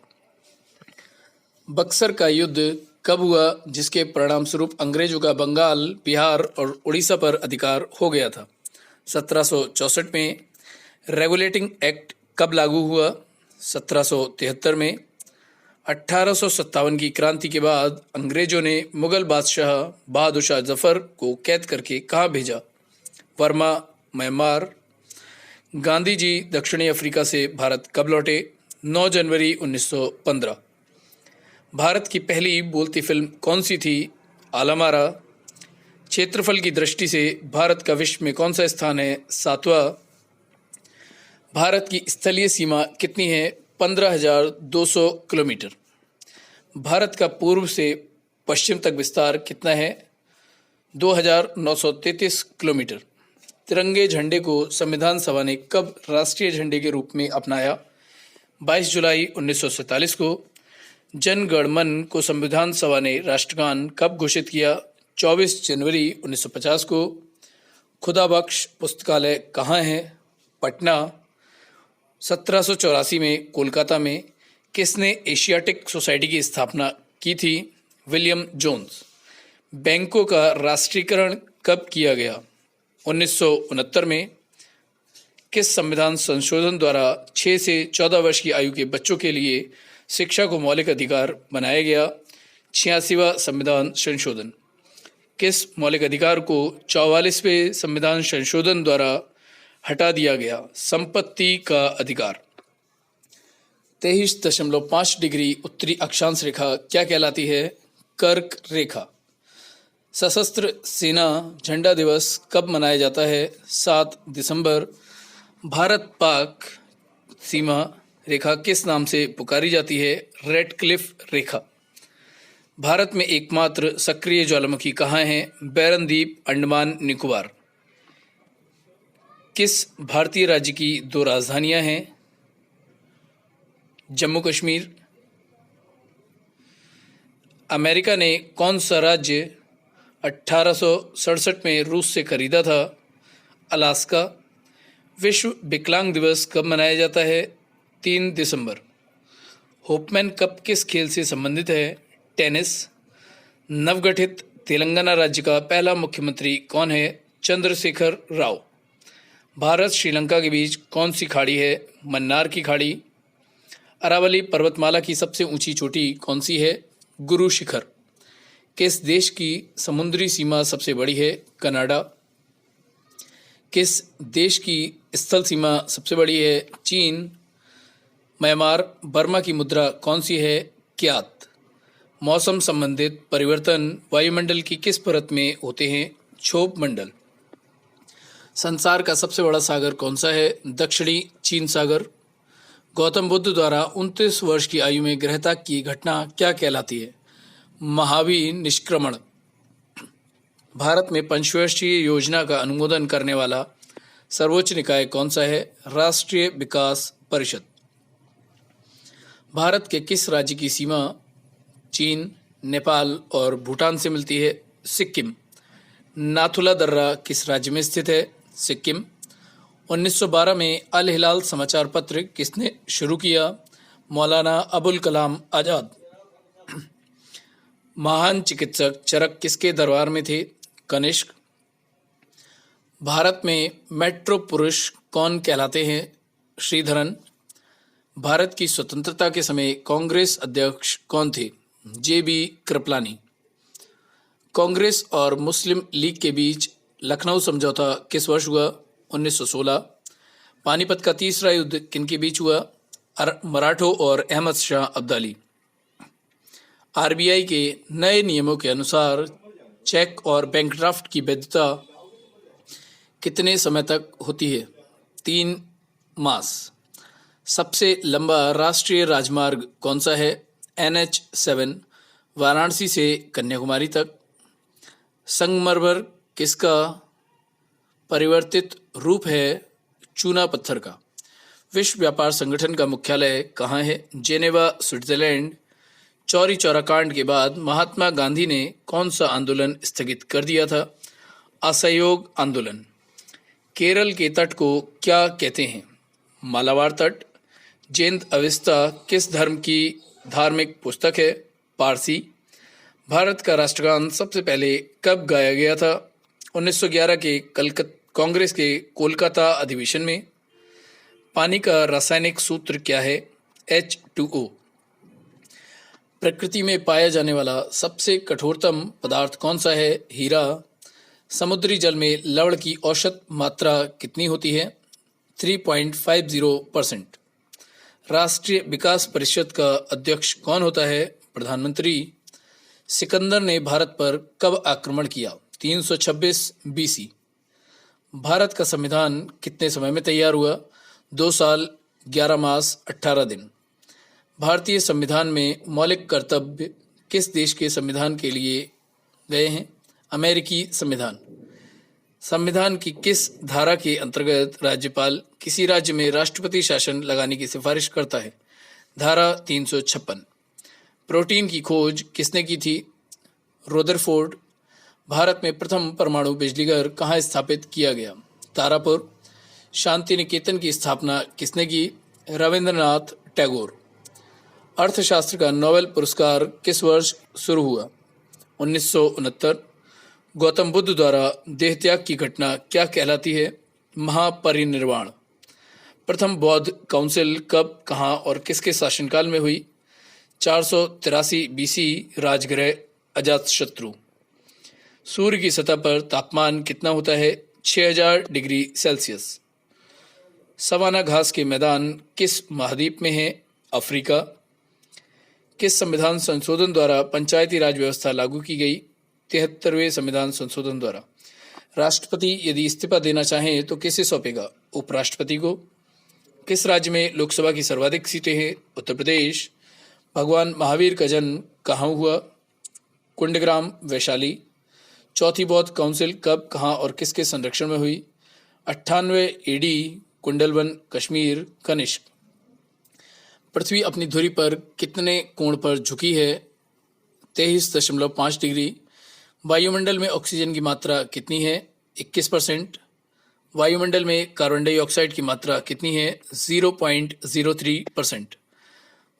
बक्सर का युद्ध कब हुआ जिसके परिणाम स्वरूप अंग्रेजों का बंगाल, बिहार और उड़ीसा पर अधिकार हो गया था? 1764 में। रेगुलेटिंग एक्ट कब लागू हुआ? 1773 में। 1857 की क्रांति के बाद अंग्रेजों ने मुगल बादशाह बहादुर शाह जफर को कैद करके कहाँ भेजा? Burma, Myanmar. गांधी जी दक्षिणी अफ्रीका से भारत कब लौटे? 9 जनवरी 1915। भारत की पहली बोलती फिल्म कौन सी थी? आलमारा। क्षेत्रफल की दृष्टि से भारत का विश्व में कौन सा स्थान है? 7वां। भारत की स्थलीय सीमा कितनी है? 15,200 किलोमीटर। भारत का पूर्व से पश्चिम तक विस्तार कितना है? 2,933 किलोमीटर। तिरंगे झंडे को संविधान सभा ने कब राष्ट्रीय झंडे के रूप में अपनाया? 22 जुलाई 1947 को। जन गण मन को संविधान सभा ने राष्ट्रगान कब घोषित किया? 24 जनवरी 1950 को। खुदा बख्श पुस्तकालय कहाँ है? पटना। 1784 में कोलकाता में किसने एशियाटिक सोसाइटी की स्थापना की थी? William Jones. बैंकों का राष्ट्रीयकरण कब किया गया? 1969 में। किस संविधान संशोधन द्वारा 6 से 14 वर्ष की आयु के बच्चों के लिए शिक्षा को मौलिक अधिकार बनाया गया? 86वां संविधान संशोधन। किस मौलिक अधिकार को 44वें संविधान संशोधन द्वारा हटा दिया गया? संपत्ति का अधिकार। 23.5 डिग्री उत्तरी अक्षांश रेखा क्या कहलाती है? कर्क रेखा। सशस्त्र सेना झंडा दिवस कब मनाया जाता है? 7 दिसंबर। भारत पाक सीमा रेखा किस नाम से पुकारी जाती है? रेडक्लिफ रेखा। भारत में एकमात्र सक्रिय ज्वालामुखी कहाँ है? बैरन द्वीप, अंडमान निकोबार। किस भारतीय राज्य की 2 राजधानियां हैं? जम्मू कश्मीर। अमेरिका ने कौन सा राज्य 1867 में रूस से खरीदा था? अलास्का। विश्व विकलांग दिवस कब मनाया जाता है? 3 दिसंबर। होपमैन कप किस खेल से संबंधित है? टेनिस। नवगठित तेलंगाना राज्य का पहला मुख्यमंत्री कौन है? चंद्रशेखर राव। भारत श्रीलंका के बीच कौन सी खाड़ी है? मन्नार की खाड़ी। अरावली पर्वतमाला की सबसे ऊंची चोटी कौन सी है? गुरु शिखर। किस देश की समुद्री सीमा सबसे बड़ी है? कनाडा। किस देश की स्थल सीमा सबसे बड़ी है? चीन। म्यांमार बर्मा की मुद्रा कौन सी है? क्यात। मौसम संबंधित परिवर्तन वायुमंडल की किस परत में होते हैं? क्षोभ मंडल। संसार का सबसे बड़ा सागर कौन सा है? दक्षिणी चीन सागर। गौतम बुद्ध द्वारा 29 वर्ष की आयु में गृहत्याग की घटना क्या कहलाती है? महावीर निष्क्रमण। भारत में पंचवर्षीय योजना का अनुमोदन करने वाला सर्वोच्च निकाय कौन सा है? राष्ट्रीय विकास परिषद। भारत के किस राज्य की सीमा चीन, नेपाल और भूटान से मिलती है? सिक्किम। नाथुला दर्रा किस राज्य में स्थित है? सिक्किम। 1912 में अल हिलाल समाचार पत्र किसने शुरू किया? मौलाना अबुल कलाम आजाद। महान चिकित्सक चरक किसके दरबार में थे? कनिष्क। भारत में मेट्रो पुरुष कौन कहलाते हैं? श्रीधरन। भारत की स्वतंत्रता के समय कांग्रेस अध्यक्ष कौन थे? जे.बी. कृपलानी। कांग्रेस और मुस्लिम लीग के बीच लखनऊ समझौता किस वर्ष हुआ? 1916। पानीपत का तीसरा युद्ध किनके बीच हुआ? मराठों और अहमद शाह अब्दाली। आरबीआई के नए नियमों के अनुसार चेक और बैंक ड्राफ्ट की वैधता कितने समय तक होती है? 3 मास। सबसे लंबा राष्ट्रीय राजमार्ग कौन सा है? NH7 वाराणसी से कन्याकुमारी तक। संगमरमर किसका परिवर्तित रूप है? चूना पत्थर का। विश्व व्यापार संगठन का मुख्यालय कहाँ है? Geneva, Switzerland. चौरी चौरा कांड के बाद महात्मा गांधी ने कौन सा आंदोलन स्थगित कर दिया था? असहयोग आंदोलन। केरल के तट को क्या कहते हैं? मालाबार तट। जैन अविस्ता किस धर्म की धार्मिक पुस्तक है? पारसी। भारत का राष्ट्रगान सबसे पहले कब गाया गया था? 1911 के कांग्रेस के कोलकाता अधिवेशन में। पानी का रासायनिक सूत्र क्या है? H2O। प्रकृति में पाया जाने वाला सबसे कठोरतम पदार्थ कौन सा है? हीरा। समुद्री जल में लवण की औसत मात्रा कितनी होती है? 3.50%। राष्ट्रीय विकास परिषद का अध्यक्ष कौन होता है? प्रधानमंत्री। सिकंदर ने भारत पर कब आक्रमण किया? 326 BC। भारत का संविधान कितने समय में तैयार हुआ? 2 साल 11 मास 18 दिन। भारतीय संविधान में मौलिक कर्तव्य किस देश के संविधान के लिए गए हैं? अमेरिकी संविधान। संविधान की किस धारा के अंतर्गत राज्यपाल किसी राज्य में राष्ट्रपति शासन लगाने की सिफारिश करता है? धारा 356। प्रोटीन की खोज किसने की थी? रदरफोर्ड। भारत में प्रथम परमाणु बिजलीघर कहाँ स्थापित किया गया? तारापुर। शांति निकेतन की स्थापना किसने की? रविंद्रनाथ टैगोर। अर्थशास्त्र का नोबेल पुरस्कार किस वर्ष शुरू हुआ? 1969। गौतम बुद्ध द्वारा देहत्याग की घटना क्या कहलाती है? महापरिनिर्वाण। प्रथम बौद्ध काउंसिल कब, कहाँ और किसके शासनकाल में हुई? 483 BC। राजगृह अजातशत्रु। सूर्य की सतह पर तापमान कितना होता है? 6000 डिग्री सेल्सियस। सवाना घास के मैदान किस महाद्वीप में है? अफ्रीका। किस संविधान संशोधन द्वारा पंचायती राज व्यवस्था लागू की गई? 73वें संविधान संशोधन द्वारा। राष्ट्रपति यदि इस्तीफा देना चाहें तो किसे सौंपेगा? उपराष्ट्रपति को। किस राज्य में लोकसभा की सर्वाधिक सीटें हैं? उत्तर प्रदेश। भगवान महावीर का जन्म कहाँ हुआ? कुंडग्राम, वैशाली। चौथी बौद्ध काउंसिल कब, कहाँ और किसके संरक्षण में हुई? 98 AD। कुंडलवन, कश्मीर, कनिष्क। पृथ्वी अपनी धुरी पर कितने कोण पर झुकी है? 23.5 डिग्री। वायुमंडल में ऑक्सीजन की मात्रा कितनी है? 21%। वायुमंडल में कार्बन डाइऑक्साइड की मात्रा कितनी है? 0.03%।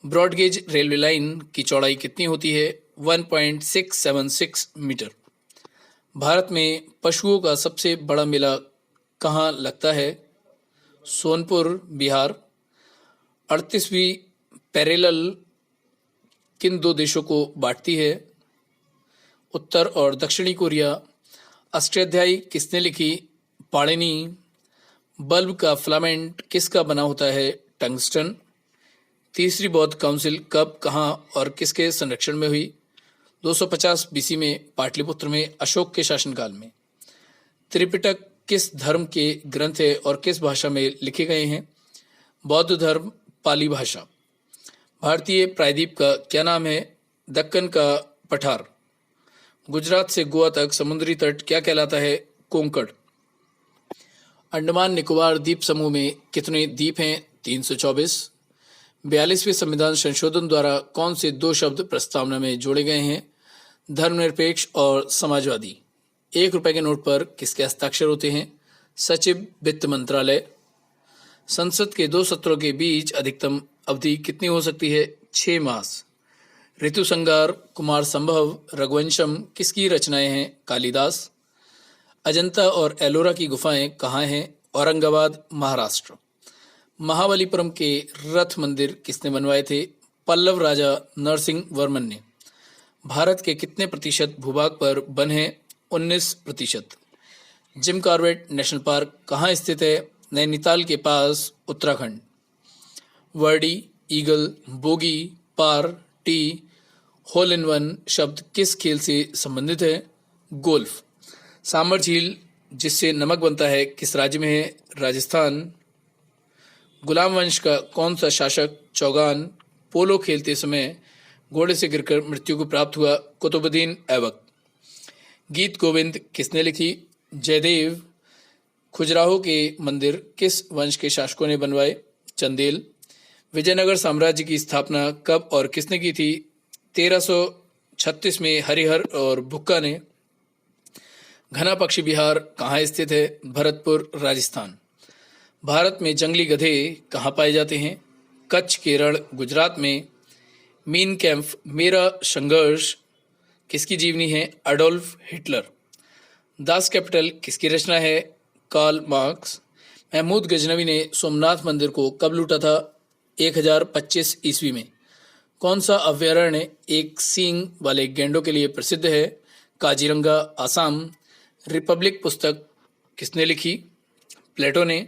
ब्रॉडगेज रेलवे लाइन की चौड़ाई कितनी होती है? 1.676 मीटर। भारत में पशुओं का सबसे बड़ा मेला कहाँ लगता है? सोनपुर, बिहार। 38वीं पैरेलल किन दो देशों को बांटती है? उत्तर और दक्षिणी कोरिया। अष्टाध्यायी किसने लिखी? पाणिनि। बल्ब का फिलामेंट किसका बना होता है? टंगस्टन। तीसरी बौद्ध काउंसिल कब, कहाँ और किसके संरक्षण में हुई? 250 बीसी में पाटलिपुत्र में अशोक के शासनकाल में। त्रिपिटक किस धर्म के ग्रंथ है और किस भाषा में लिखे गए हैं? बौद्ध धर्म, पाली भाषा। भारतीय प्रायद्वीप का क्या नाम है? दक्कन का पठार। गुजरात से गोवा तक समुद्री तट क्या कहलाता है? कोंकण। अंडमान निकोबार द्वीप समूह में कितने द्वीप हैं? 324। 42वें संविधान संशोधन द्वारा कौन से दो शब्द प्रस्तावना में जोड़े गए हैं? धर्मनिरपेक्ष और समाजवादी। 1 रुपए के नोट पर किसके हस्ताक्षर होते हैं? सचिव, वित्त मंत्रालय। संसद के 2 सत्रों के बीच अधिकतम अवधि कितनी हो सकती है? 6 मास। ऋतुसंगार, कुमार संभव, रघुवंशम किसकी रचनाएं हैं? कालिदास। अजंता और एलोरा की गुफाएं कहाँ हैं? औरंगाबाद, महाराष्ट्र। महाबलीपुरम के रथ मंदिर किसने बनवाए थे? पल्लव राजा नरसिंह वर्मन ने। भारत के कितने प्रतिशत भूभाग पर वन है? 19%। जिम कॉर्बेट नेशनल पार्क कहाँ स्थित है? नैनीताल के पास, Uttarakhand. Birdie, eagle, bogey, par, tee, hole in one शब्द किस खेल से संबंधित है? गोल्फ। सांबर झील जिससे नमक बनता है किस राज्य में है? राजस्थान। गुलाम वंश का कौन सा शासक चौगान पोलो खेलते समय घोड़े से गिरकर मृत्यु को प्राप्त हुआ? कुतुबुद्दीन ऐबक। गीत गोविंद किसने लिखी? जयदेव। खजुराहो के मंदिर किस वंश के शासकों ने बनवाए? चंदेल। विजयनगर साम्राज्य की स्थापना कब और किसने की थी? 1336 में हरिहर और भुक्का ने। घना पक्षी विहार कहाँ स्थित है? भरतपुर, राजस्थान। भारत में जंगली गधे कहाँ पाए जाते हैं? कच्छ, केरल, गुजरात में। मीन कैंप, मेरा संघर्ष किसकी जीवनी है? Adolf Hitler. दास कैपिटल किसकी रचना है? Karl Marx. महमूद गजनवी ने सोमनाथ मंदिर को कब लूटा था? 1025 ईस्वी में। कौन सा अभयारण्य एक सींग वाले गैंडों के लिए प्रसिद्ध है? काजीरंगा, आसाम। रिपब्लिक पुस्तक किसने लिखी? प्लेटो ने।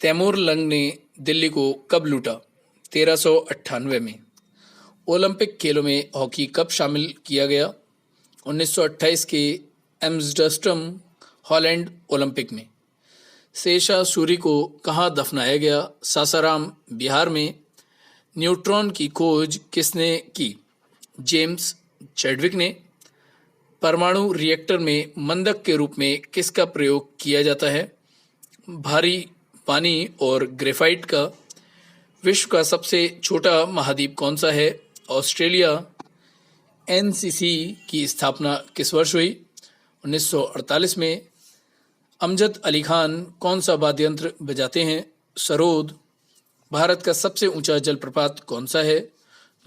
तैमूर लंग ने दिल्ली को कब लूटा? 1398 में। ओलंपिक खेलों में हॉकी कब शामिल किया गया? 1928 के एम्स्टर्डम, हॉलैंड ओलंपिक में। शेषा सूरी को कहाँ दफनाया गया? सासाराम, बिहार में। न्यूट्रॉन की खोज किसने की? जेम्स चैडविक ने। परमाणु रिएक्टर में मंदक के रूप में किसका प्रयोग किया जाता है? भारी पानी और ग्रेफाइट का। विश्व का सबसे छोटा महाद्वीप कौन सा है? ऑस्ट्रेलिया। एनसीसी की स्थापना किस वर्ष हुई? 1948 में। अमजद अली खान कौन सा वाद्य यंत्र बजाते हैं? सरोद। भारत का सबसे ऊंचा जलप्रपात कौन सा है?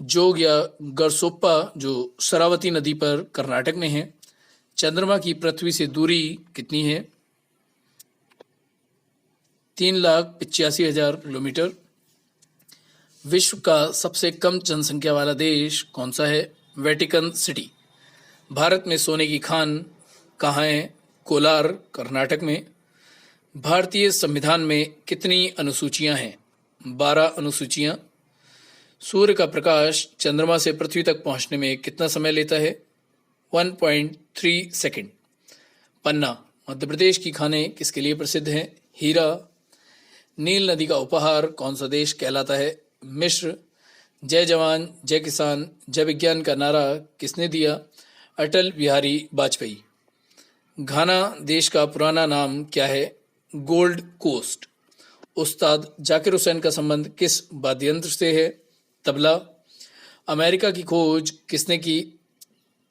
जोग या गरसोप्पा जो शरावती नदी पर कर्नाटक में है। चंद्रमा की पृथ्वी से दूरी कितनी है? 3,85,000 किलोमीटर। विश्व का सबसे कम जनसंख्या वाला देश कौन सा है? Vatican city. भारत में सोने की खान कहाँ है? कोलार, कर्नाटक में। भारतीय संविधान में कितनी अनुसूचियां हैं? 12 अनुसूचियां। सूर्य का प्रकाश चंद्रमा से पृथ्वी तक पहुंचने में कितना समय लेता है? 1.3 सेकंड। पन्ना, मध्य प्रदेश की खानें किसके लिए प्रसिद्ध हैं? हीरा। नील नदी का उपहार कौन सा देश कहलाता है? मिस्र। जय जवान जय किसान जय विज्ञान का नारा किसने दिया? अटल बिहारी वाजपेयी। घाना देश का पुराना नाम क्या है? Gold Coast. उस्ताद जाकिर हुसैन का संबंध किस वाद्य यंत्र से है? तबला। अमेरिका की खोज किसने की?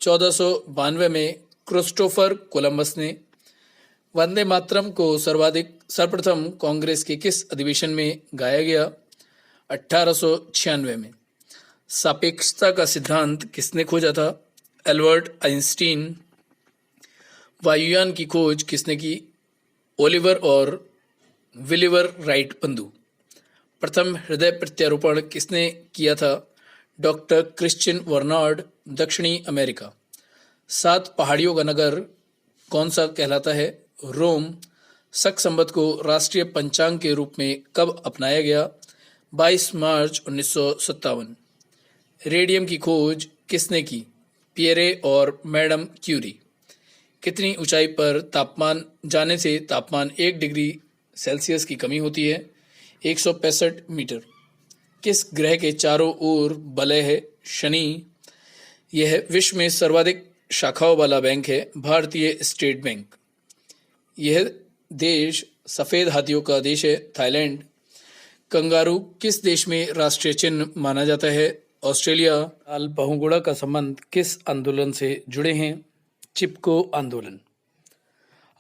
1492 में क्रिस्टोफर कोलंबस ने। वंदे मातरम को सर्वप्रथम कांग्रेस के किस अधिवेशन में गाया गया? 1896 में। सापेक्षता का सिद्धांत किसने खोजा था? Albert Einstein. वायुयान की खोज किसने की? ओलिवर और विलिवर राइट बंधु। प्रथम हृदय प्रत्यारोपण किसने किया था? डॉक्टर क्रिश्चियन वर्नार्ड, दक्षिणी अमेरिका। 7 पहाड़ियों का नगर कौन सा कहलाता है? रोम। शक संवत को राष्ट्रीय पंचांग के रूप में कब अपनाया गया? 22 मार्च 1957। रेडियम की खोज किसने की? पियरे और मैडम क्यूरी। कितनी ऊंचाई पर तापमान जाने से तापमान 1 डिग्री सेल्सियस की कमी होती है? 165 मीटर। किस ग्रह के चारों ओर वलय है? शनि। यह विश्व में सर्वाधिक शाखाओं वाला बैंक है, भारतीय स्टेट बैंक। यह देश सफेद हाथियों का देश है, थाईलैंड। कंगारू किस देश में राष्ट्रीय चिन्ह माना जाता है? ऑस्ट्रेलिया। लाल बहुगुणा का संबंध किस आंदोलन से जुड़े हैं? चिपको आंदोलन।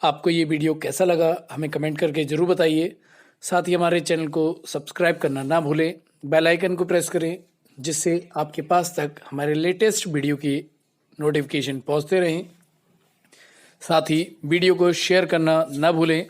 आपको ये वीडियो कैसा लगा हमें कमेंट करके जरूर बताइए। साथ ही हमारे चैनल को सब्सक्राइब करना ना भूलें, बेल आइकन को प्रेस करें जिससे आपके पास तक हमारे लेटेस्ट वीडियो की नोटिफिकेशन पहुंचते रहें। साथ ही वीडियो को शेयर करना ना भूलें।